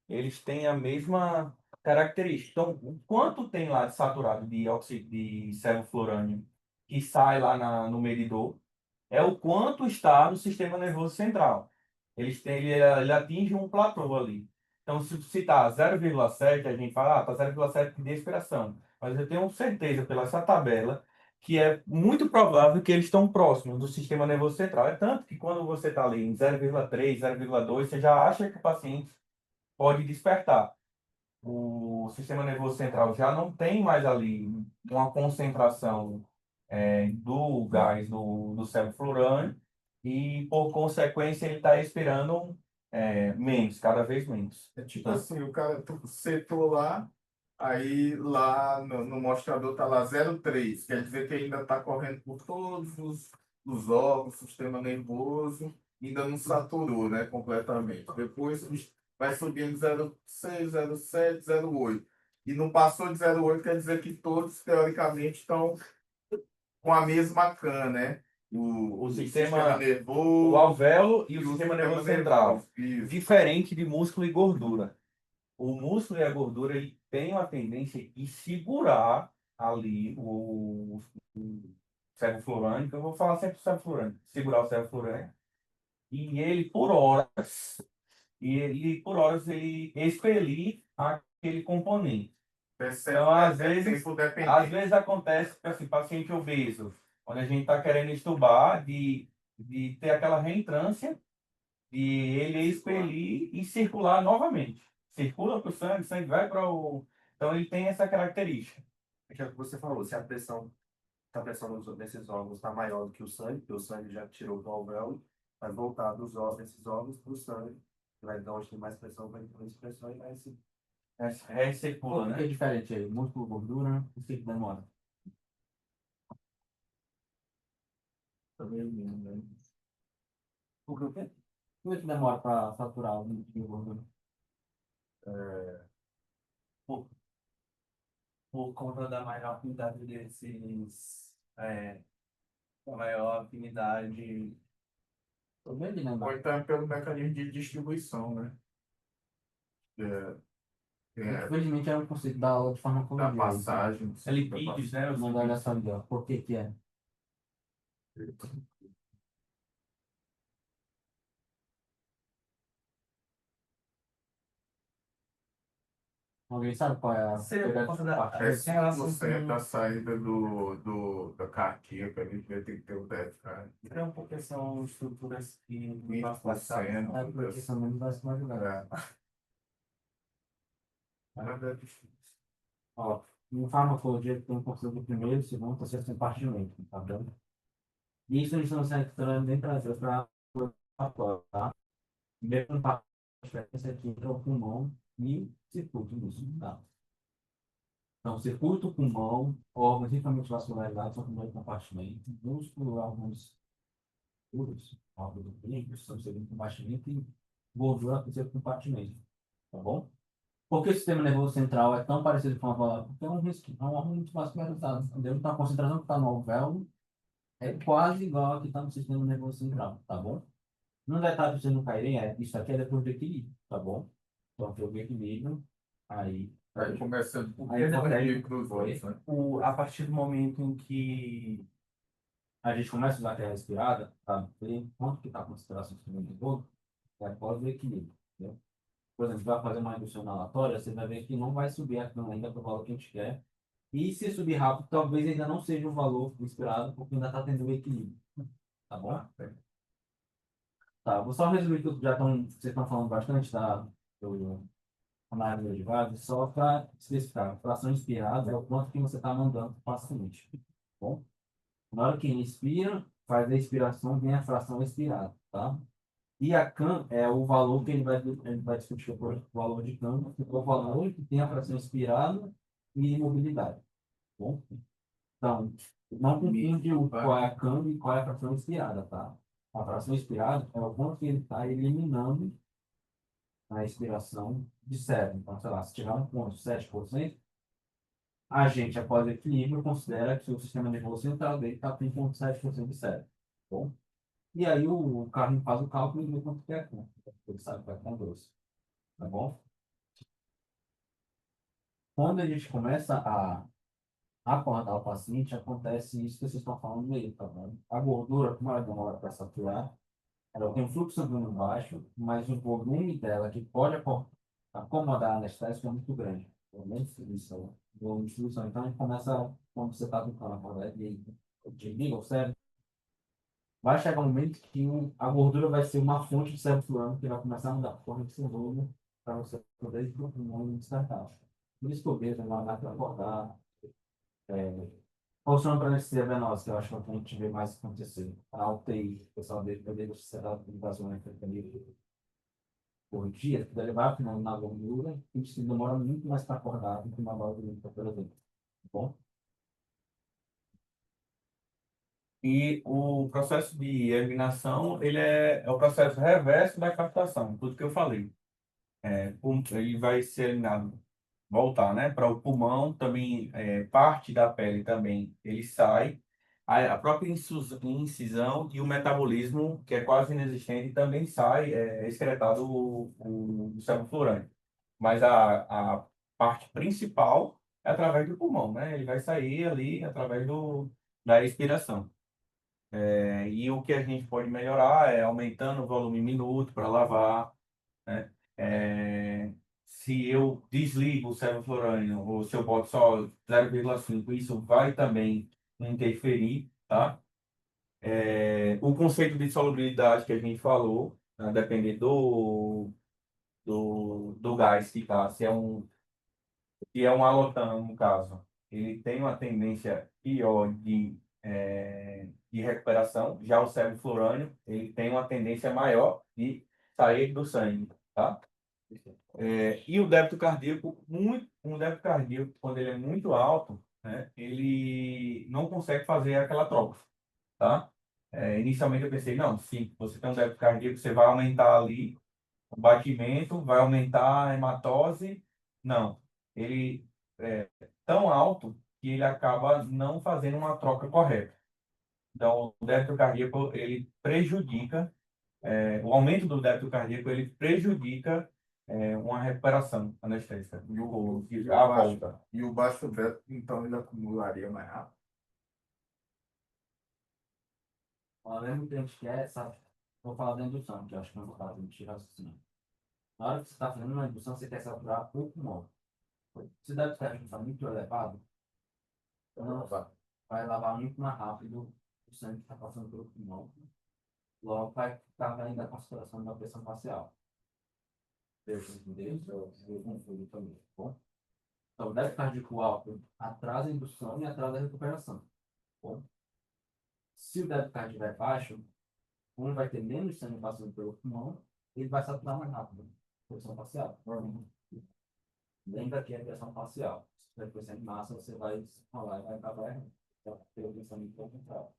eles têm a mesma característica. Então, o quanto tem lá de saturado de óxido de sevoflurânio que sai lá no medidor, é o quanto está no sistema nervoso central. Ele atinge um platô ali. Então, se está 0,7, a gente fala, está 0,7 de expiração. Mas eu tenho certeza, pela essa tabela, que é muito provável que eles estão próximos do sistema nervoso central. É tanto que quando você está ali em 0,3, 0,2, você já acha que o paciente pode despertar. O sistema nervoso central já não tem mais ali uma concentração do gás do sevoflurânio e, por consequência, ele está expirando menos, cada vez menos. É tipo Tá? assim, o cara setou lá, aí lá no mostrador tá lá 0,3, quer dizer que ainda está correndo por todos os órgãos, sistema nervoso, ainda não saturou, né, completamente. Depois vai subindo 0,6, 0,7, 0,8. E não passou de 0,8, quer dizer que todos, teoricamente, estão com a mesma CAN, né? O O sistema, o nervoso alvéolo e o e sistema nervoso central. Isso. Diferente de músculo e gordura. O músculo e a gordura ele tem uma tendência de segurar ali o sevoflurânio, que eu vou falar sempre do sevoflurânio, segurar o sevoflurânio, e ele expelir aquele componente. Percebe? Então, É tempo às dependente. vezes acontece com assim, paciente obeso, onde a gente está querendo estubar, de ter aquela reentrância, de ele expelir e circular novamente. Circula para o sangue, o sangue vai para o. Então, ele tem essa característica. É que é o que você falou, se a pressão nesses órgãos está maior do que o sangue, porque o sangue já tirou do alvéolo, vai voltar desses órgãos para o sangue, que vai dar onde tem mais pressão, vai ter mais pressão e vai se. Recircula, O que é né? diferente aí? Músculo, gordura, o que demora? Também, né? O que o que demora para saturar o músculo e gordura? Por, por conta da maior afinidade desses, da maior afinidade. Tô bem de Ou lembrar. então é pelo mecanismo de distribuição, né? É, é, Infelizmente é um conceito da aula de da farmacologia. Isso. passagem. É lipídios, né? Não dá essa ali, ó. Por que que é? Alguém sabe qual é a Seria por conta da. parte? É Tem relação 5% da com. saída da cardíaca, a gente vai ter que ter o déficit, cara. Então, porque são estruturas que. 20%. É porque são menos vascularizadas. É. Nada difícil. Ó, no farmacologia tem um conceito do primeiro, segundo, terceiro compartimento, tá vendo? Isso eles estão sendo bem trazidos para tá? Primeiro compartimento, a diferença aqui entre o pulmão e circuito músculo, tá? Então, circuito, pulmão, órgãos intimamente vascularizados são o primeiro compartimento, músculo, órgãos puros, órgãos líquidos, são o segundo compartimento e gordura, terceiro compartimento, tá bom? Por que o sistema nervoso central é tão parecido com a válvula? Porque é um órgão muito vascularizado, entendeu? Então, a concentração que está no alvéolo é quase igual a que está no sistema nervoso central, tá bom? Não deve estar precisando caírem, isso aqui é depois do equilíbrio, tá bom? Então, foi o equilíbrio, aí. Aí começando por Aí depois ir para os foi. outros, né? A partir do momento em que A gente começa a usar aquela respirada, tá? Ver quanto que está a consideração do todo, é após o equilíbrio, entendeu? Por exemplo, vai fazer uma indução inalatória, você vai ver que não vai subir ainda para o valor que a gente quer. E se subir rápido, talvez ainda não seja o valor esperado, porque ainda está tendo o equilíbrio, tá bom? Tá, vou só resumir que vocês estão falando bastante do análise de derivados, só para especificar. Fração inspirada é o quanto que você está mandando para o paciente, tá bom? Na hora que inspira, faz a expiração, vem a fração expirada, tá? E a CAM é o valor que ele vai discutir o valor de CAM, que é o valor que tem a fração expirada e imobilidade, tá bom? Então, não confunde qual é a CAM e qual é a fração expirada, tá? A fração expirada é o quanto que ele está eliminando na expiração de sérum. Então, sei lá, se tiver 1,7%, a gente, após o equilíbrio, considera que o sistema nervoso central dele está com 1,7% de sérum. Bom? E aí o carro faz o cálculo e vê quanto que é a conta. Ele sabe que vai com 12. Tá bom? Quando a gente começa a acordar o paciente, acontece isso que vocês estão falando aí, tá bom? A gordura, como ela demora para saturar, ela tem um fluxo sanguíneo baixo, mas o volume dela, que pode acomodar a anestésico, é muito grande. Volume de distribuição. Volume de distribuição. Então, a gente começa, quando você está tocando a correta, e te liga o cérebro, vai chegar um momento que a gordura vai ser uma fonte de cérebro fluando, que vai começar a mudar a forma de seu volume para você poder ir para o pulmão descartar. Por isso que eu vejo uma máquina acordar. Funciona para anestesia venosa, que eu acho que a gente vê mais acontecer. A UTI, o pessoal dele poder ser dado de vazamento por dia, que deve levar na gordura, e isso demora muito mais para acordar do que uma válvula limpa, por exemplo. Tá bom? E o processo de eliminação, ele é o processo reverso da captação, tudo que eu falei. Ele vai ser eliminado, voltar, né, para o pulmão, também parte da pele também, ele sai. A própria incisão e o metabolismo, que é quase inexistente, também sai, excretado o sevoflurane. Mas a parte principal é através do pulmão, né? Ele vai sair ali através da expiração. E o que a gente pode melhorar é aumentando o volume minuto para lavar, né? Se eu desligo o sevoflurânio ou se eu boto só 0,5, isso vai também interferir, tá? O conceito de solubilidade que a gente falou, né, depende do gás que tá, se é um halotan, no caso, ele tem uma tendência pior de recuperação, já o sevoflurânio, ele tem uma tendência maior de sair do sangue, tá? E o débito cardíaco, quando ele é muito alto, né, ele não consegue fazer aquela troca, tá? Inicialmente eu pensei, não, sim, você tem um débito cardíaco, você vai aumentar ali o batimento, vai aumentar a hematose. Não, ele é tão alto que ele acaba não fazendo uma troca correta. Então, o débito cardíaco, ele prejudica, o aumento do débito cardíaco, ele prejudica uma recuperação anestésica. A volta. E o baixo débito, então, ele acumularia mais rápido. Ao mesmo que a gente quer, sabe? Vou falar da indução, que eu acho que não vou falar de tirar assim. Na hora que você está fazendo uma indução, você quer saturar pouco mal. Se deve estar muito elevado, então vai lavar muito mais rápido o sangue que está passando pelo pulmão. Logo vai estar ainda a consideração da pressão facial. Eu confundo também, tá bom? Então, o débito cardíaco alto atrasa a indução e atrasa a recuperação, tá bom? Se o débito cardíaco é baixo, como vai ter menos sangue passando pelo pulmão, ele vai saturar mais rápido. Pressão facial. Lembra que é pressão facial. Se tiver pressão em massa, você vai falar e vai acabar errando. Então, pelo pensamento ao contrário.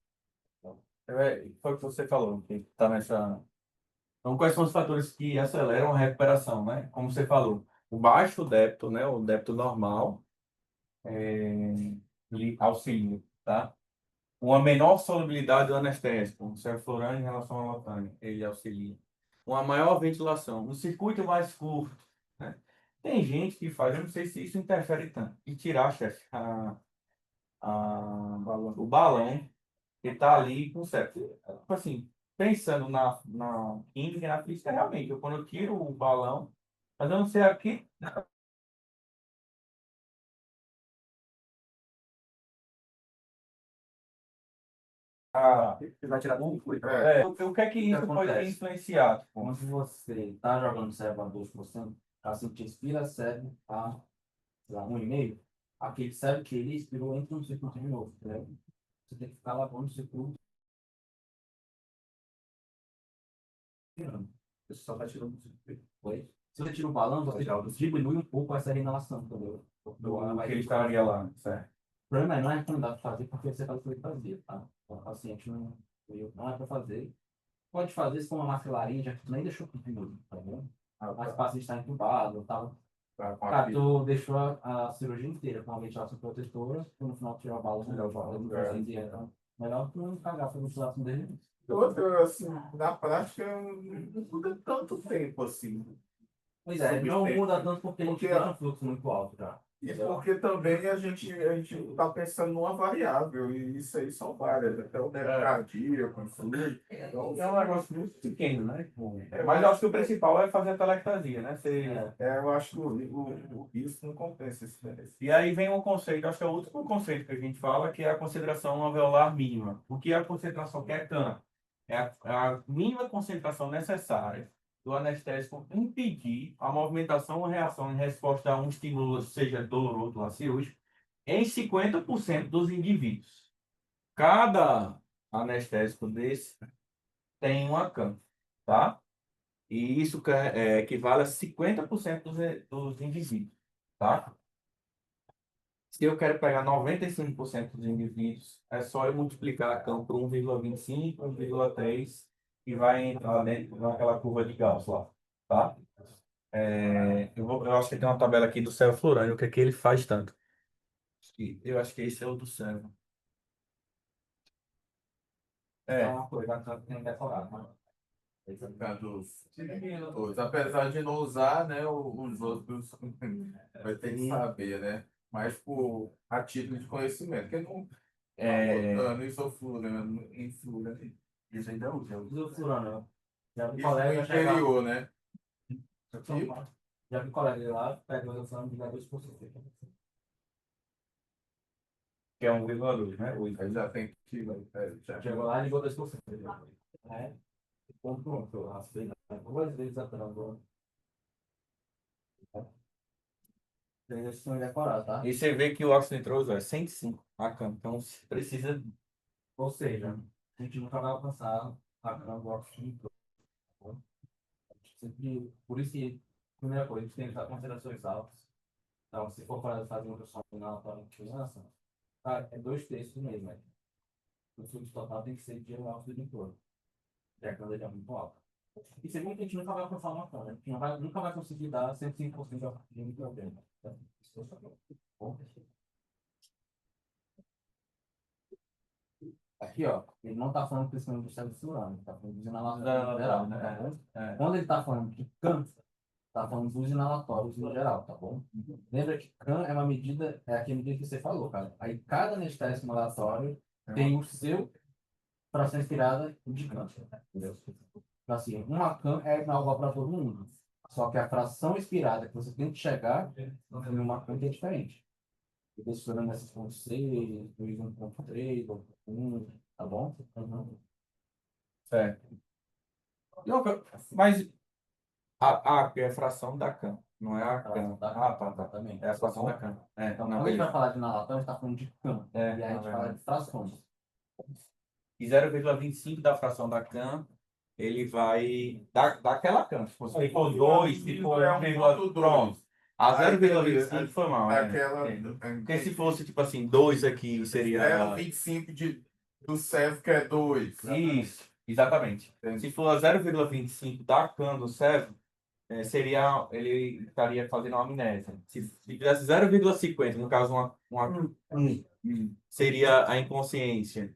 Foi o que você falou, que está nessa. Então, quais são os fatores que aceleram a recuperação, né? Como você falou, o baixo débito, né? O débito normal, auxílio, tá? Uma menor solubilidade do anestésico, um cefalorano em relação ao lotane, ele auxilia. Uma maior ventilação, um circuito mais curto, né? Tem gente que faz, eu não sei se isso interfere tanto, e tirar, chefe, o balão que está ali com septo. Tipo assim, pensando na química e na física, realmente, quando eu tiro o balão, mas eu não sei aqui. Você vai tirar tudo fluido. O que é que isso pode acontece? influenciar? Tipo, Quando você está jogando cérebro a 2%, assim que expira cérebro a, sei lá, 1,5%, aquele cérebro que ele expirou entra no circuito de novo, entendeu? Você tem que ficar lavando o circuito. Você só tá tirando tudo fluido. Foi. Se você tira o balão, você diminui um pouco essa inalação, entendeu? do que ele estaria lá, certo? O problema é não é recomendado fazer porque você vai fazer vazio, tá? O paciente não é para fazer. Pode fazer se for uma maxilarinha, já que tu nem deixou comprimido, tá bom? Mas o paciente está entubado, tá? Cara, tu deixou a cirurgia inteira com a ventilação protetora, tu no final tirar a bala, melhor melhor tu não cagar para a ventilação dele. Outra, assim, na prática, não muda tanto tempo assim. Pois é, não Subtempo. muda tanto porque a gente Porque- deixa um fluxo muito alto já. E porque também a gente está pensando numa variável, e isso aí são várias, até o débito cardíaco, influye. Então, É um negócio muito pequeno, né? Tipo, mas eu acho que o principal é fazer a telectasia, né? eu acho que o risco não compensa esse benefício. E aí vem um conceito, acho que é o último conceito que a gente fala, que é a concentração alveolar mínima. O que é a concentração que é CAM? É a mínima concentração necessária do anestésico impedir a movimentação ou reação em resposta a um estímulo, seja doloroso ou cirúrgico, em 50% dos indivíduos. Cada anestésico desse tem uma CAM, tá? E isso equivale a 50% dos indivíduos, tá? Se eu quero pegar 95% dos indivíduos, é só eu multiplicar a CAM por 1,25, 1,3 e vai entrar dentro daquela curva de Gauss lá, tá? Eu acho que tem uma tabela aqui do cefalorânio, o que é que ele faz tanto. Eu acho que esse é o do cérebro. É uma coisa que tem que decorar, né? Todos. Apesar de não usar, né, os outros vai ter que saber, né? Mas por a título de conhecimento, porque não botando isoflurano, influrano, Isso ainda usa. Isoflurano. Já vi isso no colega chegar. interior, né? Já vi colega lá, pega o isoflurano e dá 2%. Que é 1,2, né? Aí já tem que já. Chegou lá e ligou 2%. É. Pronto, eu raspei, né? 2 vezes atrás. Tem esse decorado, tá? E você vê que o óxido nitroso é 105 a CAM. Então, se precisa. Ou seja, a gente nunca vai alcançar a grama do oxígeno. Sempre, por isso que, primeira coisa, a gente tem que estar com concentrações altas. Então, se for fazer uma pessoa inalatória em criança, cara, é 2 terços do mesmo, né? O fluxo total tem que ser de um óxido de cloro. Já que ela é muito alta. E segundo, que a gente nunca vai alcançar uma cana, né? A gente nunca vai conseguir dar 105% de oxigênio no problema. Aqui, ó, ele não está falando principalmente do cérebro furando, ele está falando dos inalatórios no geral, né? Tá bom? Quando ele está falando de câncer, está falando dos inalatórios no geral, tá bom? Lembra que CAN é uma medida, é aquela medida que você falou, cara. Aí cada anestésico inalatório tem o seu fração inspirada de câncer, entendeu? Então, assim, uma CAN é igual para todo mundo. Só que a fração inspirada que você tem que chegar em uma CAN é diferente. Eu estou estudando essa 1.6, 1.3, 1.1, tá bom? Certo. Mas a é a fração da CAM, não é a CAM. Tá. Exatamente. É a fração da CAM. Então, Não, quando a gente vai beleza. falar de inalatório, a gente está falando de CAM. E aí a gente fala de frações. E 0,25 da fração da CAM, ele vai daquela CAM. Se for 2, se for 1,2. Pronto. A 0,25 foi mal. Aquela. Porque se fosse, tipo assim, 2 aqui, seria. 25 do CEF, que é 2. Isso, exatamente. Se for 0,25 da CAM do CEV, ele estaria fazendo uma amnésia. Se tivesse 0,50, no caso, seria a inconsciência.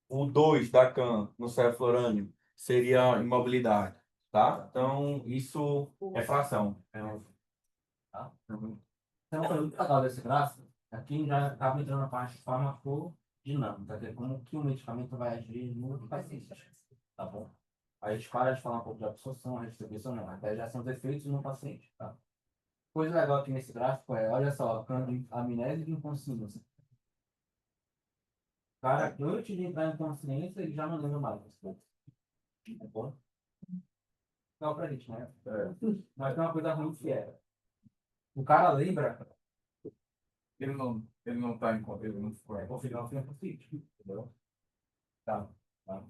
O 2 da CAN no cefalorânio seria imobilidade, tá? Então, isso é fração. Tá? Então, foi muito legal desse gráfico. Aqui já estava entrando na parte farmacodinâmica, que é como que o medicamento vai agir no paciente. Tá bom? Aí a gente para de falar um pouco de absorção, redistribuição, não. Até já são os efeitos no paciente. Tá? Coisa legal aqui nesse gráfico é, olha só, amnésia de inconsciência. O cara, antes de entrar em consciência, ele já não lembra mais das coisas. Tá bom? Legal pra gente, né? Mas tem uma coisa ruim que é. O cara lembra, Ele não tá em conta, ele não foi. configurar o paciente. Entendeu? Tá. Tá?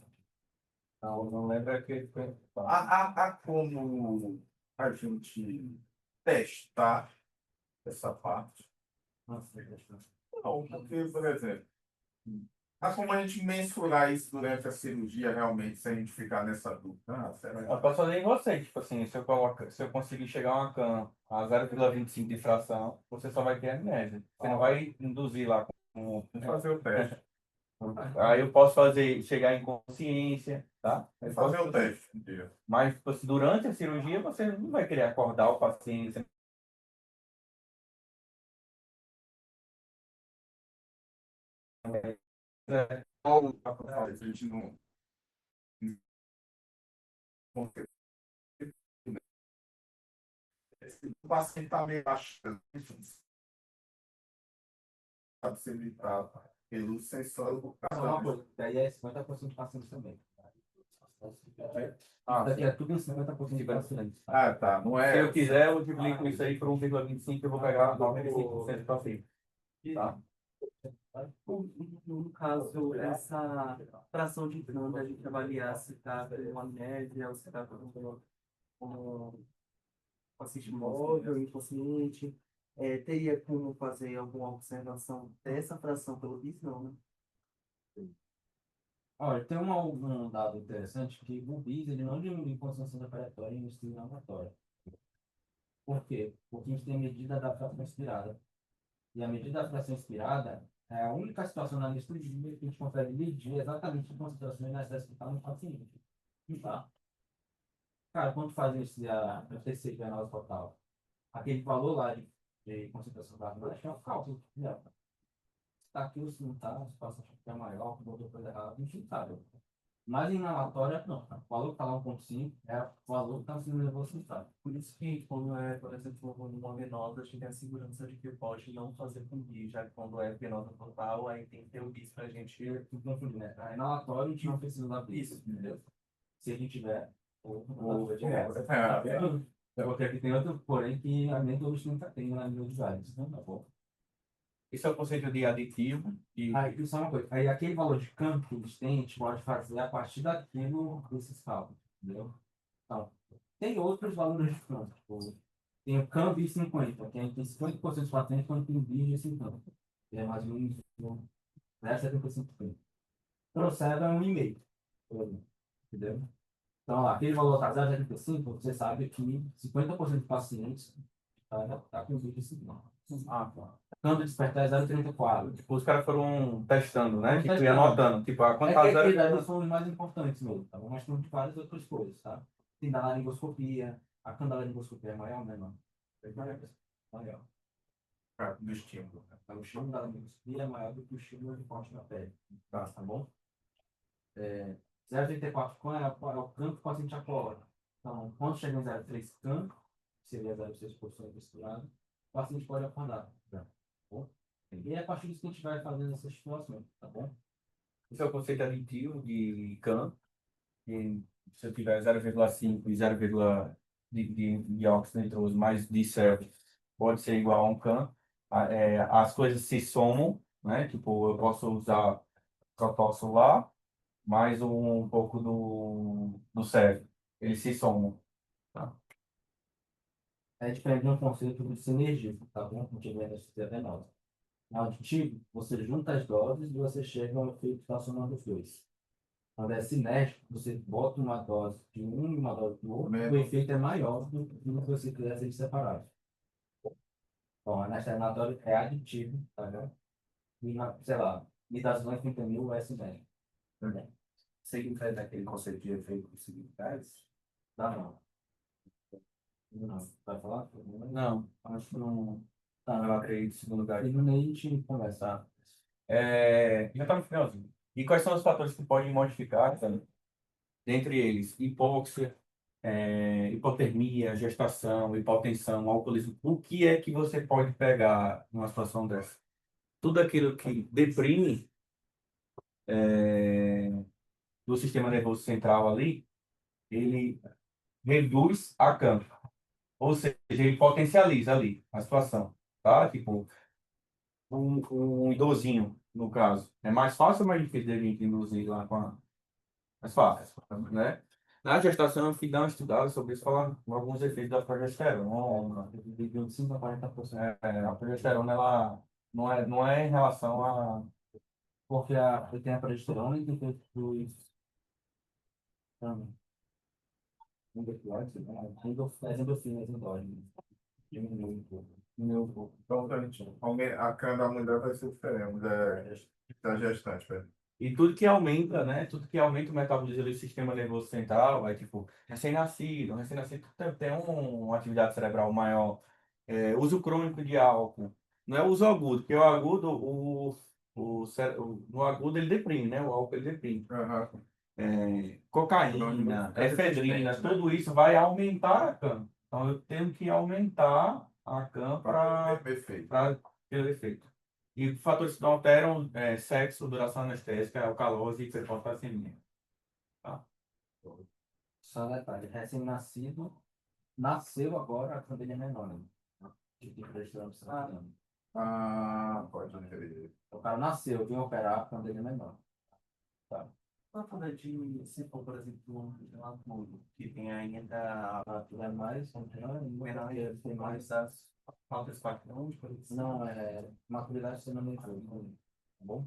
Não lembra que foi. Há como a gente testar essa parte? Nossa, deixa eu- Não, porque, por exemplo, há como a gente mensurar isso durante a cirurgia realmente, se a gente ficar nessa dúvida? Ah, será Eu posso fazer em você, tipo assim, se eu conseguir chegar a uma CAN a 0,25 de fração, você só vai ter amnésia. Você não vai induzir lá com. Vamos fazer o teste. Aí eu posso chegar em consciência, tá? Eu Vamos fazer posso- o teste um dia. Mas tipo assim, durante a cirurgia você não vai querer acordar o paciente. Você A gente não. O paciente está meio achando, sabe se ele está pelo sensor do Só uma coisa, daí é 50% de pacientes também. Ah, Isso daqui é tudo em 50% de pacientes. Tá? Ah, tá. Não se é. eu quiser, eu multiplico isso aí por 1,25, eu vou pegar 95% do paciente. Tá? No caso, essa fração de câmbio, a gente avaliar se está com amnésia ou se está com paciente móvel, inconsciente. Teria como fazer alguma observação dessa fração pelo BIS, não, né? Olha, tem um dado interessante que o BIS ele não diminui consciência operatória em estudo inflamatório. Por quê? Porque a gente tem a medida da fração expirada. E a medida da fração expirada é a única situação na anestesia que a gente consegue medir exatamente a concentração necessária no paciente. Tá? Cara, quando faz a TC, que é a análise total, aquele valor lá de concentração da água, é um cálculo. Né? Está aqui ou se não está, se passa que é maior, botou coisa errada, a gente não sabe. Mas em inalatória, não. O valor que está lá 1,5 é o valor que está sendo negociado. Por isso que quando por exemplo, uma venosa, a gente tem a segurança de que pode não fazer com BIS, já que quando é venosa total, aí tem que ter o BIS para a gente. Não confundir, né? A inalatória a gente não precisa dar BIS, entendeu? Se a gente tiver, ou de resto. Porque aqui tem outro, porém, que a mente hoje nunca tem na nível de vários, né? Tá bom? Isso é o conceito de aditivo. E Aí, só uma coisa. Aí, aquele valor de campo que eles têm, a gente pode fazer a partir daquilo, desses cálculos, entendeu? Então, tem outros valores de campo. Tipo, tem o campo de 50, que é tem 50% dos pacientes quando tem vídeo de 50. Que é mais ou menos 75%. Procede a 1,5, por exemplo, entendeu? Então, lá, aquele valor está 0,75, você sabe que 50% dos pacientes tá com vídeo de 50. ah, tá. Quando despertar é 0,34. Tipo, os caras foram testando, né? Foram Tipo, ia testando. anotando. Tipo, a É quanto que tá aqueles zero. ali são os mais importantes mesmo, tá bom? Mas tem várias outras coisas, tá? Tem da laringoscopia, a candalaringoscopia é maior ou menor? É maior. Do estímulo. Então, o estímulo da laringoscopia é maior do que o estímulo de corte na pele, tá bom? 0,34 é o campo que o paciente acorda. Então, quando chega em 0,3 campo, que seria 0,6 posição misturada, o paciente pode acordar, tá bom? E é a partir disso que a gente vai fazendo essas situações, tá bom? Esse é o conceito aditivo de CAN. E se eu tiver 0,5 e 0, de óxido nitroso mais de serve, pode ser igual a um CAN. As coisas se somam, né? Tipo, eu posso usar protóxido lá, mais um pouco do serve. Eles se somam. Tá? É diferente de um conceito de sinergia, tá bom? A gente vê nesse adenose. No aditivo, você junta as doses e você chega ao efeito da soma dos dois. Quando é sinérgico, você bota uma dose de um e uma dose do outro, o efeito é maior do que se você quisesse eles separados. Bom, a anestesia é aditivo, tá vendo? E, sei lá, e das 90 mil SBR. Também. Você que faz aquele conceito de efeitos significados? Dá não. Não. Vai falar? Não, acho que não. Tá. Eu acredito em segundo lugar. E no meio a gente conversar. Já está no finalzinho. E quais são os fatores que podem modificar, cara? Dentre eles, hipóxia, hipotermia, gestação, hipotensão, alcoolismo. O que é que você pode pegar numa situação dessa? Tudo aquilo que deprime do sistema nervoso central ali, ele reduz a campo. Ou seja, ele potencializa ali a situação, tá? Tipo, um idosinho, no caso. É mais fácil ou mais difícil de a gente induzir lá com a... Mais fácil, né? Na gestação, eu fui dar uma estudada sobre isso, falando alguns efeitos da progesterona. De 25 a 40%. A progesterona, ela não é em relação a... Porque eu tenho a progesterona e tem dos também. Endocrinoides, né? As endorfinas endógenas. Diminui um pouco. Diminui um pouco. Então, a cana da mulher vai ser diferente da gestante, velho. E tudo que aumenta, né? Tudo que aumenta o metabolismo do sistema nervoso central, é tipo, recém-nascido tem uma atividade cerebral maior, uso crônico de álcool. Não é uso agudo, porque o agudo, no agudo ele deprime, né? O álcool ele deprime. Aham. Cocaína, É efedrina, resistente, né? tudo isso vai aumentar a CAM. Então eu tenho que aumentar a CAM Para ter o mesmo efeito. ter o efeito. E fatores que não alteram sexo, duração anestésica, alcalose e hiperfosfatemia. Tá? Só um detalhe, recém-nascido, nasceu agora, a família é menor, né? Tipo de progesterona que você tá dando. Pode ter. O cara nasceu, vem operar, a família é menor. Para falar de, se for, por exemplo, um agudo, que tem ainda Tudo é mais, menor porque tem mais. mais das faltas padrões, por exemplo. Não, maturidade você não me tá bom?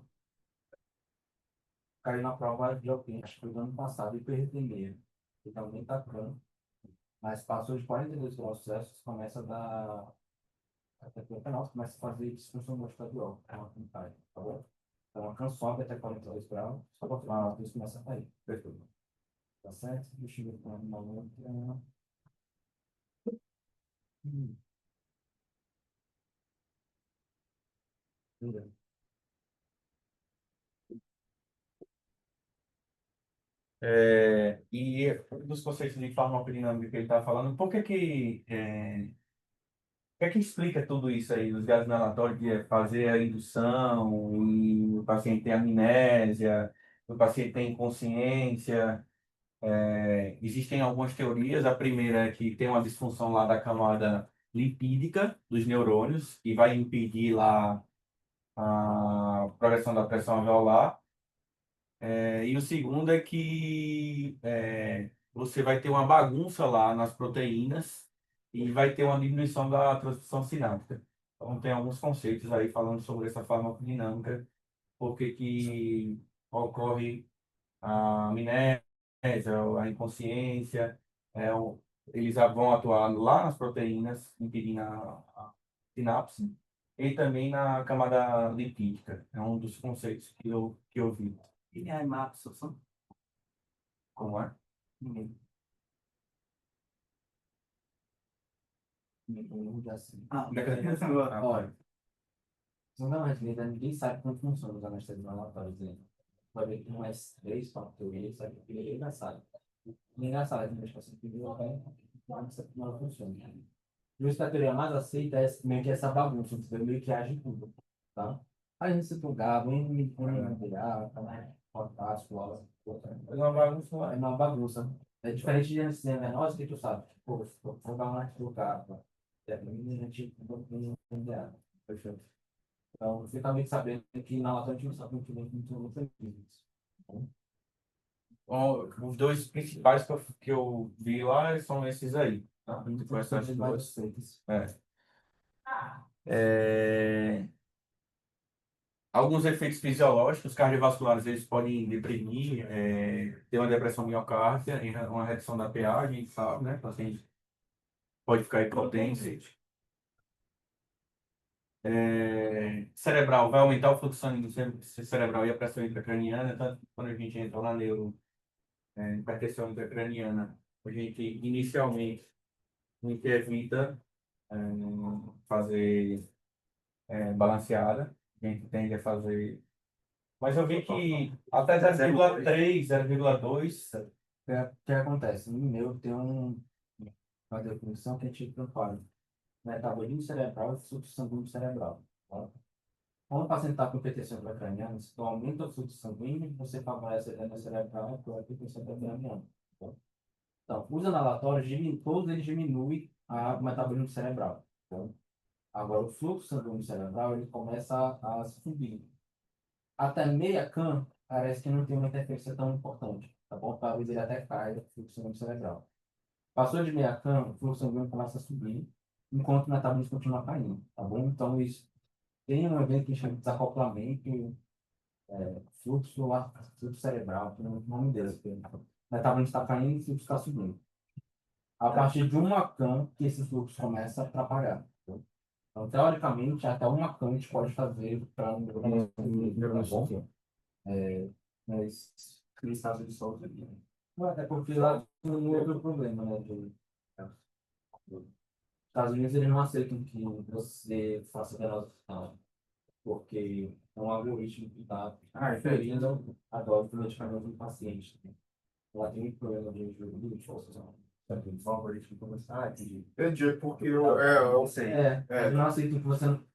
Caiu na prova de alpine, acho que foi do ano passado, e foi primeiro. E também tá caro. Mas passou de 42 processos, começa a dar. Até que o penal, começa a fazer disfunção motivacional. É uma vontade, tá bom? Então, a canção sobe até 42 graus, só para falar, isso começa a cair. Perfeito. Tá certo? Deixa eu ver uma outra. Jura? E um dos conceitos de farmacodinâmica que ele está falando, por que que explica tudo isso aí, os gases inalatórios, de fazer a indução, e o paciente tem amnésia, o paciente tem inconsciência? Existem algumas teorias. A primeira é que tem uma disfunção lá da camada lipídica dos neurônios e vai impedir lá a progressão da pressão alveolar. E o segundo é que você vai ter uma bagunça lá nas proteínas e vai ter uma diminuição da transmissão sináptica. Então, tem alguns conceitos aí falando sobre essa farmacodinâmica, por que que ocorre a amnésia, a inconsciência, eles vão atuar lá nas proteínas, impedindo a sinapse, e também na camada lipídica. É um dos conceitos que eu vi. E a absorção? Como é? Ninguém. Ninguém assim. Olha. Não, mas ninguém sabe como funciona os anestésicos inalatórios ainda. Vai ver que tem umas 3, 4 teorias, sabe? Que é engraçado. E é engraçado, a gente assim, que viu até não funciona. Por isso que a teoria mais aceita é meio que essa bagunça, entendeu? Meio que age em tudo, tá? Aí a gente se plugava, me virar, fantástico, aula, É uma bagunça, é uma bagunça. É diferente de anestesia venosa que tu sabe. Pô, vou dar uma trucada. É, pra mim, a gente não entende. Perfeito. Então, você também sabendo que na lata a gente não sabe muito isso. Bom, os dois principais que eu vi lá são esses aí. Tá? Com essas duas. É, alguns efeitos fisiológicos cardiovasculares, eles podem deprimir, ter uma depressão miocárdia, uma redução da pH, a gente sabe, né? O paciente pode ficar hipotente. Cerebral, vai aumentar o fluxo sanguíneo cerebral e a pressão intracraniana, tanto que quando a gente entra na hipertensão intracraniana, a gente inicialmente a gente evita é, fazer balanceada, a gente tende a fazer. Mas eu vi que até 0,3, 0,2. O que acontece? No meu tem uma definição que é tipo quadro. Metabolismo cerebral e fluxo sanguíneo cerebral. Tá? Quando o paciente está com hipertensão intracraniana, se tu aumenta o fluxo sanguíneo, você favorece a edema cerebral com a hipertensão intracraniana. Tá? Então, os inalatórios, todos eles diminuem o metabolismo cerebral. Tá? Agora, o fluxo sanguíneo cerebral, ele começa a subir. Até meia CAM, parece que não tem uma interferência tão importante. Tá bom? Talvez ele até caia do fluxo sanguíneo cerebral. Passou de meia CAM, o fluxo sanguíneo começa a subir, enquanto o metabolismo continua caindo. Tá bom? Então, isso tem um evento que chama de desacoplamento, fluxo cerebral, que é o nome dele. O metabolismo está caindo e o fluxo está subindo. A partir de uma CAM, que esse fluxo começa a atrapalhar. Então, teoricamente, até uma CAM a gente pode fazer para um bom. Mas Aquele estado de solto aqui. até porque lá tem um outro problema, né? Dos Estados Unidos eles não aceitam que você faça venosidade, porque é um algoritmo que está inferindo a dose do medicamento do paciente. Né? Lá tem um problema de força. O algoritmo começar, entendi. Entendi, porque Não sei. Eles não aceitam que você não.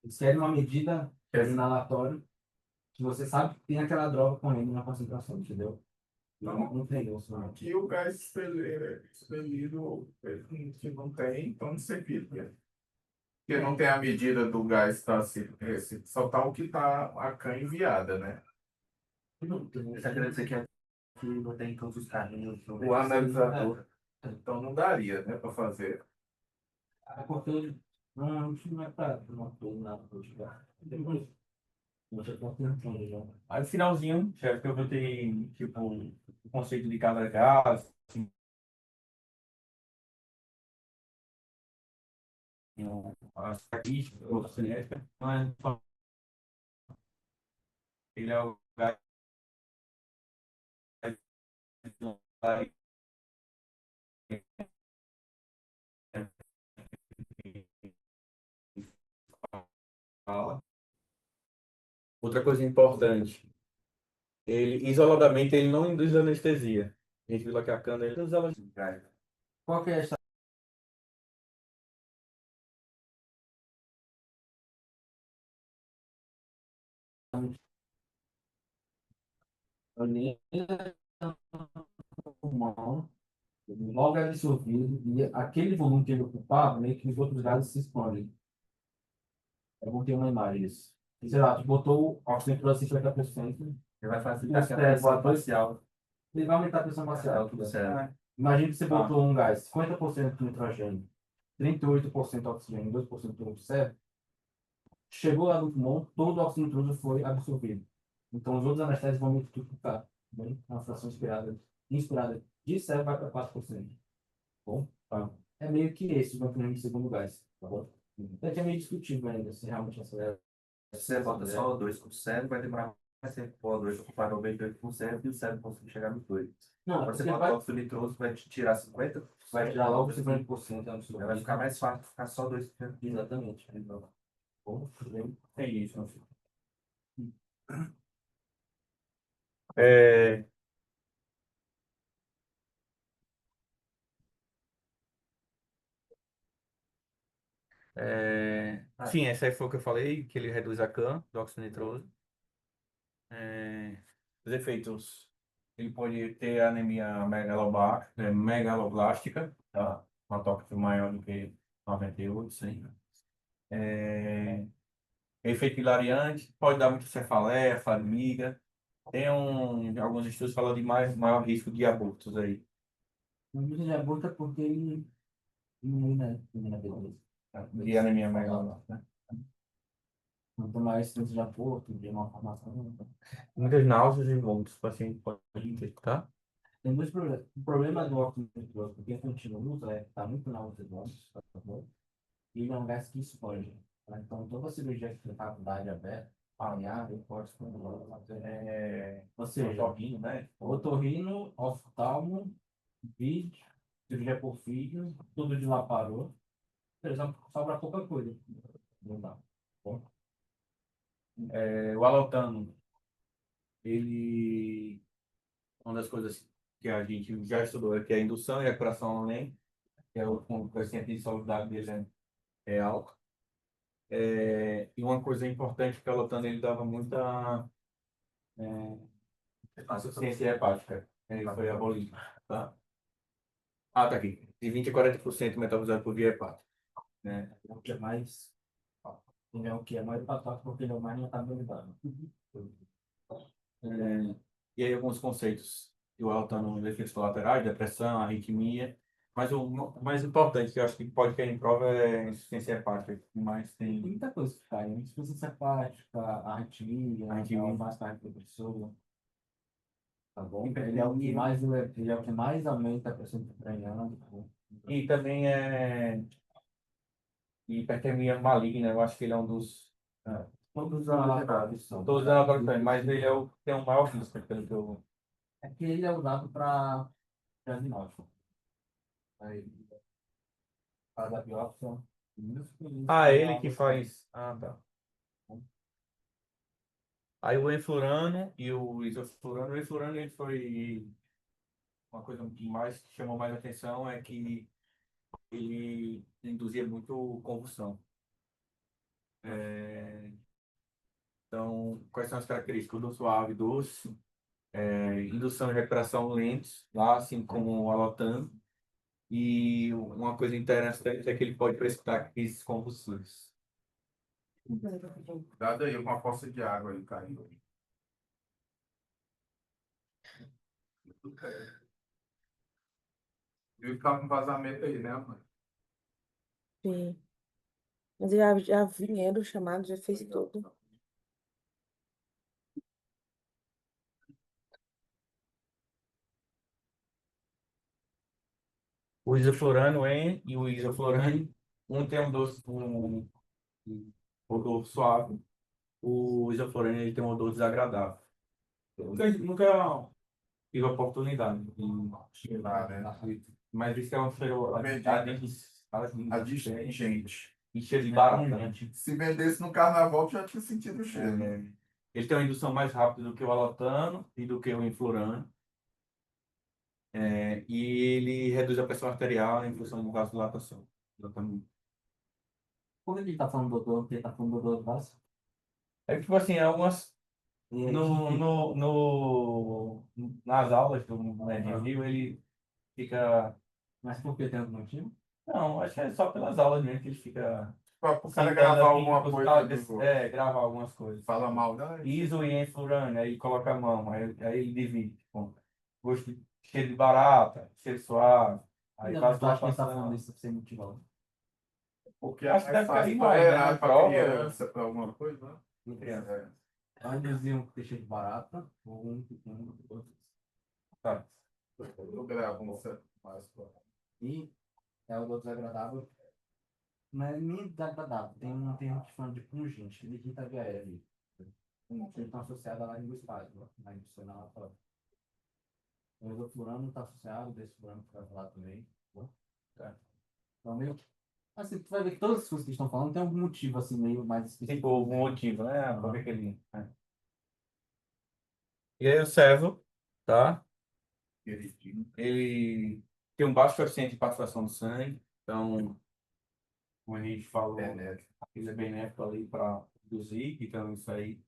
Eles querem uma medida inalatória que você sabe que tem aquela droga correndo na concentração, entendeu? Não tem isso, não. aqui o gás expelido, que não tem, então não serviria. Porque não tem a medida do gás, só tá o que está a CAN enviada, né? Você quer dizer que não tem todos os caminhos. O analisador. Então não daria, né, para fazer. É porque não é para uma coisa, nada para jogar. Você está tentando já. Aí no finalzinho, chefe, que eu botei tipo o conceito de cada gás, assim, as características, cinética, mas ele é o gás fala. Outra coisa importante, ele isoladamente ele não induz anestesia. A gente viu lá que a cana ele induz ela. Qual que é essa? Pulmão, logo é absorvido e aquele volume que ele ocupava, meio que os outros gases se expandem. Eu vou ter uma imagem disso. Sei lá, tu botou o oxigênio para 50%, Ele vai facilitar a Você pressão bota- parcial. ele vai aumentar a pressão parcial. Tudo certo. Imagina que você botou um gás 50% de nitrogênio, 38% oxigênio, 2% de oxigênio. Chegou lá no pulmão, todo o oxigênio intruso foi absorvido. Então, os outros anestésicos vão multiplicar. Bem, a fração inspirada de 0 vai para 4%. Bom, tá. É meio que esse o mecanismo de segundo gás. Tá bom? Então, é meio discutível ainda se realmente acelera. Se você bota só o 2%, vai demorar mais tempo para o 2 ocupar 98% e o 7 conseguir chegar no 2. Não, Quando você porque bota o óxido nitroso, vai te tirar 50%. vai tirar logo 50% Já vai ficar mais fácil ficar só 2%. Exatamente. Bom, tudo bem. É isso, meu filho. Sim, essa aí foi o que eu falei, que ele reduz a CAM, do óxido nitroso. Os efeitos, ele pode ter anemia megaloblástica, tá? Uma tóxico maior do que 98, sim. Efeito hilariante, pode dar muita cefaleia, fadiga. Tem alguns estudos falando de maior risco de abortos aí. Não precisa de aborto é porque ele diminui, né? Diminui a beleza. De anemia megaloblástica. Quanto mais chance de aborto, de malformação. Muitas náuseas e vômitos, o paciente pode ter, tá? Tem dois problemas. O problema do óxido nitroso, porque a gente não usa, é que está muito náusea e vômitos, tá bom? E ele é um gás que expande. Então, toda cirurgia que está com idade aberta, alinhar, reforço com ou seja, Otorrino, né? otorrino, oftalmo, vídeo, cirurgia por fio, tudo de lá parou. Por exemplo, sobra pouca coisa. Não dá. O alotano, ele, uma das coisas que a gente já estudou é que a indução e a recuperação além, que é o coeficiente de solubilidade dele é alto. E uma coisa importante que o alotano ele dava muita insuficiência hepática. Ele foi abolido, tá? Ah, tá aqui. De 20 a 40% metabolizado por via hepática, né? O que é mais. Ele é o que é mais patógeno porque ele é o mais metabolizado. É, e aí alguns conceitos que o alotano nos efeitos colaterais, depressão, arritmia, mas o mais importante que eu acho que pode cair em prova é a insuficiência hepática, que mais Tem tem muita coisa que cai. Insuficiência hepática, arritmia, arritmia. mais cardiorrespiratória. Tá bom? Ele é o que mais, ele é o que mais aumenta a pressão intracraniana. E também é hipertermia maligna, eu acho que ele é um dos. Todos os relatórios são. Todos os laboratórios, mas ele é o que tem o maior risco, pelo que eu. É que ele é usado para diagnóstico. Aí faz a biópsia. Ah, ele que faz. Ah, tá. Aí o enflurano e o isoflurano. O enflurano ele foi. Uma coisa que mais que chamou mais atenção é que ele induzia muito convulsão. Então, quais são as características do suave, doce, indução e recuperação lentos, lá assim como o alotano. E uma coisa interessante é que ele pode precipitar crises convulsivas. Cuidado aí com a poça de água aí caindo. E ficar com vazamento aí, né, mano? Sim. Mas já vieram chamados, já fez tudo. O isoflurano e o isoflurane, um tem um odor suave, o isoflurane ele tem um odor desagradável. Eu nunca tive a oportunidade de Ah, né? mas isso é um cheiro A distingente. e cheiro de barata. Se vendesse no carnaval, já tinha sentido o cheiro. Ele tem uma indução mais rápida do que o alotano e do que o influrano. E ele reduz a pressão arterial em função do vasodilatação. Exatamente. Por que ele está falando do doutor? Porque ele está falando do doutor básico? É tipo assim, algumas nas aulas do Rio, ele fica. Mas por que tem algum motivo? Não, acho que é só pelas aulas mesmo que ele fica. Para o cara Citando gravar aqui, alguma coisa, gravar algumas coisas. fala mal, né? ISO e enflurane, aí coloca a mão, aí ele divide. Tipo, gosto cheiro de barata, cheiro suave. Aí Não, faz eu acho que ele está dilatação. falando isso sem motivo. Porque Acho que é mais deve cair fácil mais, né, para na prova. criança, para alguma coisa, né? Em criança. Então, eles diziam que tem cheiro de barata, ou um que tem outro. Tá. Eu gravo um certo mais. E é o outro desagradável. Não é nem desagradável, tem um termo que chama de pungente, que ele irrita a via aérea. Eles estão associados à língua espasma, na indústria inalatória. O isoflurano está associado, o desflurano que vai falar também. Tá? Então, meio. Assim, tu vai ver que todas as coisas que estão falando tem algum motivo assim, meio mais específico. Tipo, algum motivo, né? Por que que ele. E aí o servo, tá? Ele tem um baixo coeficiente de participação do sangue, então, como a gente falou, ele é benéfico ali para reduzir, então isso aí.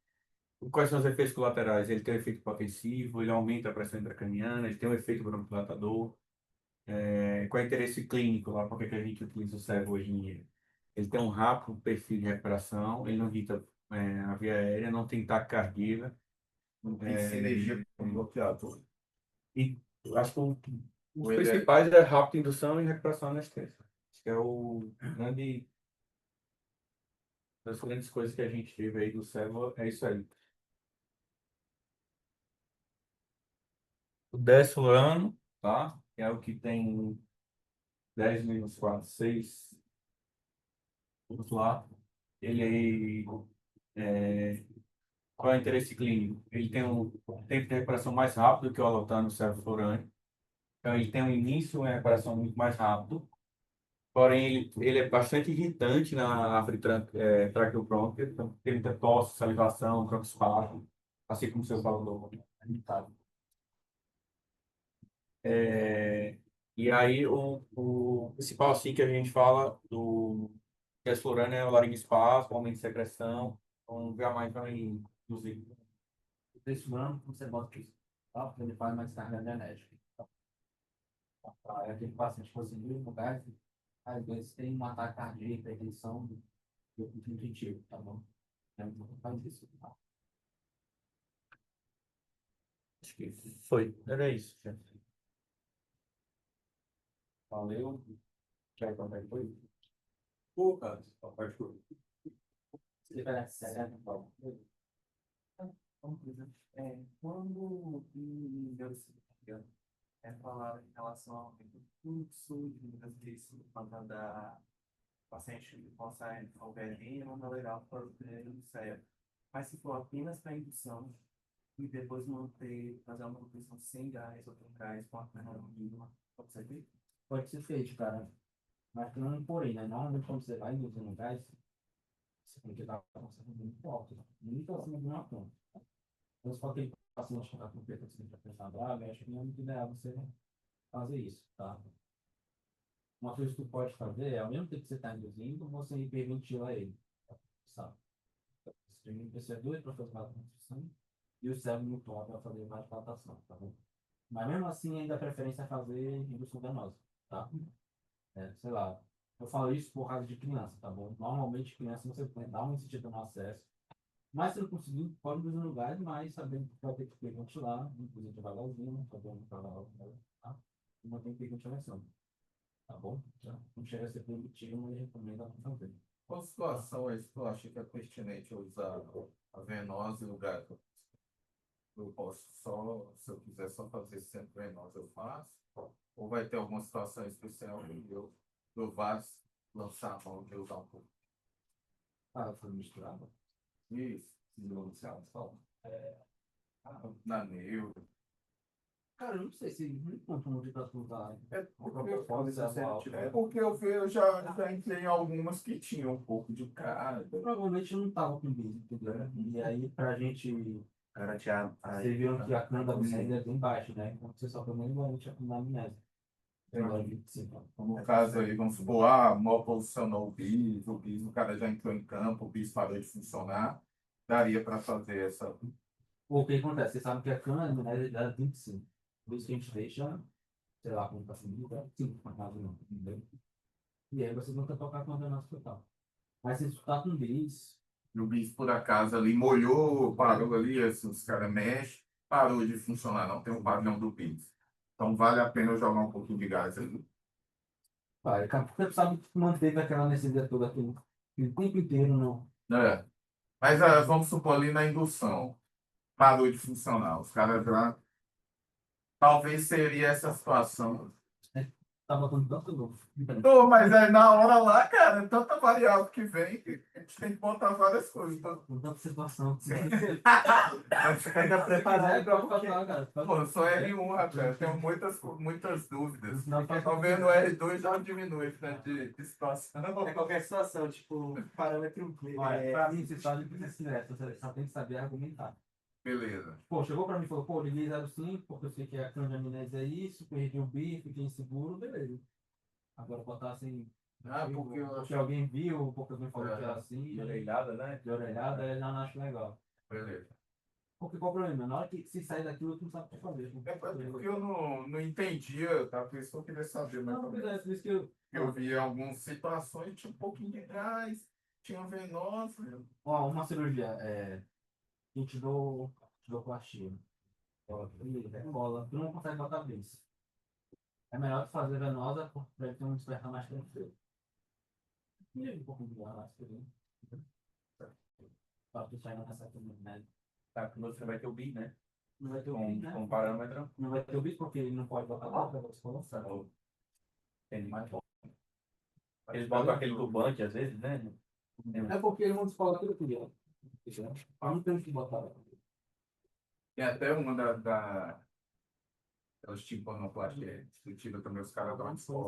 Quais são os efeitos colaterais? Ele tem um efeito hipotensivo, ele aumenta a pressão intracraniana, ele tem um efeito broncodilatador. Qual é o interesse clínico lá? Por que que a gente utiliza o servo hoje em dia? Ele tem um rápido perfil de recuperação, ele não irrita a via aérea, não tem taquicardia. Tem sinergia com o bloqueador. E eu acho que os Ele é- principais é rápida indução e recuperação anestésica. Acho que é das grandes coisas que a gente teve aí do servo, é isso aí. O 10º ano, tá? É o que tem 10 menos 4, 6. Vamos lá. ele qual é o interesse clínico? Ele tem um tempo de recuperação mais rápido que o alotano sevoflurane. Então, ele tem um início em recuperação muito mais rápido. Porém, ele é bastante irritante na árvore traqueobronca. Então, tem muita tosse, salivação, broncoespasmo, assim como o seu falou, irritado. E aí, o principal assim que a gente fala do desflurano é o laringoespasmo, aumento de secreção, então jamais vai induzir. Desse ano, você bota isso, tá? Porque ele faz mais carga genética. É aquele paciente que conseguiu no gás, às vezes tem um ataque cardíaco, hipertensão do intuitivo, tá bom? Então, faz isso, tá? Acho que foi. Era isso, gente. Valeu. Quer contar depois? Pô, cara, pode pôr. Se tiver certo, bom. Quando em neurociência falar em relação ao fluxo de muitas vezes quando da paciente que possa albergue não tolerar por do cérebro. Mas se for apenas para indução e depois manter, fazer uma manutenção sem gás ou com gás com a carga mínima, pode ser feito? Pode ser feito, cara. Mas tem um porém, né? Normalmente quando você vai induzindo gás, você tem que dar uma concentração muito alta, muito acima de uma ponta. Então, se for aquele paciente que está com hipertensão de pressão grave, acho que não é muito ideal você fazer isso, tá? Uma coisa que tu pode fazer é, ao mesmo tempo que você está induzindo, você hiperventila ele, sabe? Você tem PC2 para fazer a construção e o cérebro motor para fazer a dilatação, tá bom? Mas mesmo assim, ainda a preferência é fazer indução venosa, tá? Sei lá, eu falo isso por causa de criança, tá bom? Normalmente, criança você dá uma insistida no acesso, mas se não conseguir, pode induzir no gás, mas sabendo que vai ter que ventilar, inclusive devagarzinho, tá bom? Tá? E mantém que ventilação, tá bom? Já não chega a ser proibitivo, mas recomendo fazer. Qual situação é que tu acha que é pertinente eu usar a venosa e o gato? Eu posso só, se eu quiser só fazer sempre venosa, eu faço? Ou vai ter alguma situação especial que eu vá lançar a mão de usar um pouco? Ah, foi misturado? Isso, Não, fala. na neuro. Cara, eu não sei se não conta muito para usar. É É porque eu já entrei em algumas que tinham um pouco de cara. provavelmente não tava com bico, entendeu? E aí, pra gente. Garantir Vocês viram que a cana da amnésia é bem baixa, né? Então você só também igualmente a cana da amnésia. Então, no caso aí, vamos supor, mal posicionou o bis, o cara já entrou em campo, o bis parou de funcionar, daria para fazer essa. O que acontece? Você sabe que a cana da amnésia é 25. Por isso que a gente deixa, sei lá, como está sendo, 5 por caso não, entendeu? E aí você nunca tocar com a venenosa total. Mas se tu tá com bis, E o bis, por acaso, ali molhou, parou ali, assim, os caras mexem, parou de funcionar, não tem um padrão do bis. Então vale a pena eu jogar um pouquinho de gás ali. vai, porque tu sabe que manteve aquela necessidade toda aqui o tempo inteiro, não. É. Mas vamos supor ali na indução, parou de funcionar, os caras lá. Talvez seria essa situação. Tá botando tanto louco. Pô, mas aí na hora lá, cara, é tanta variável que vem que a gente tem que botar várias coisas. Tá? Muita observação. Se Ainda quiser, preparado pode falar, cara. Pô, eu sou R1, rapaz. Tenho muitas dúvidas. Não, faz Talvez no R2 já diminui, né, de situação. É qualquer situação, tipo, parâmetro. Olha, pra mim, você sabe que você só tem que saber argumentar. Beleza. Pô, chegou pra mim e falou, pô, liguei 05, porque eu sei que a candamnese é isso, perdi o bico, fiquei inseguro, beleza. Agora botar assim, Porque eu porque acho. alguém viu, porque alguém falou que era assim, De orelhada, né? de orelhada, eu não acho legal. Beleza. Porque qual o problema? Na hora que se sair daquilo, tu não sabe o que fazer. É porque eu não entendia, tá? Por isso que eu queria saber mais Não, ou pois menos. é, por isso que eu... Eu vi algumas situações, tinha um pouquinho de gás, tinha venosa. Ó, uma cirurgia, a gente dou plastia. Bola, tu não consegue botar bis. É melhor tu fazer venosa para ele ter um despertar mais tranquilo. E aí, um pouco de ar, acho que para tu sair nessa também, né? Tá, quando você vai ter o BI, né? Não vai ter o bis, né? Com parâmetro, Não vai ter o bis porque ele não pode botar lá para você colocar. tem mais bom. Eles botam aquele turbante, às vezes, né? É porque eles vão descolar tudo que vier. Não tem que botar. Tem até uma aquelas timpanoplastia destrutiva também, os caras dão uma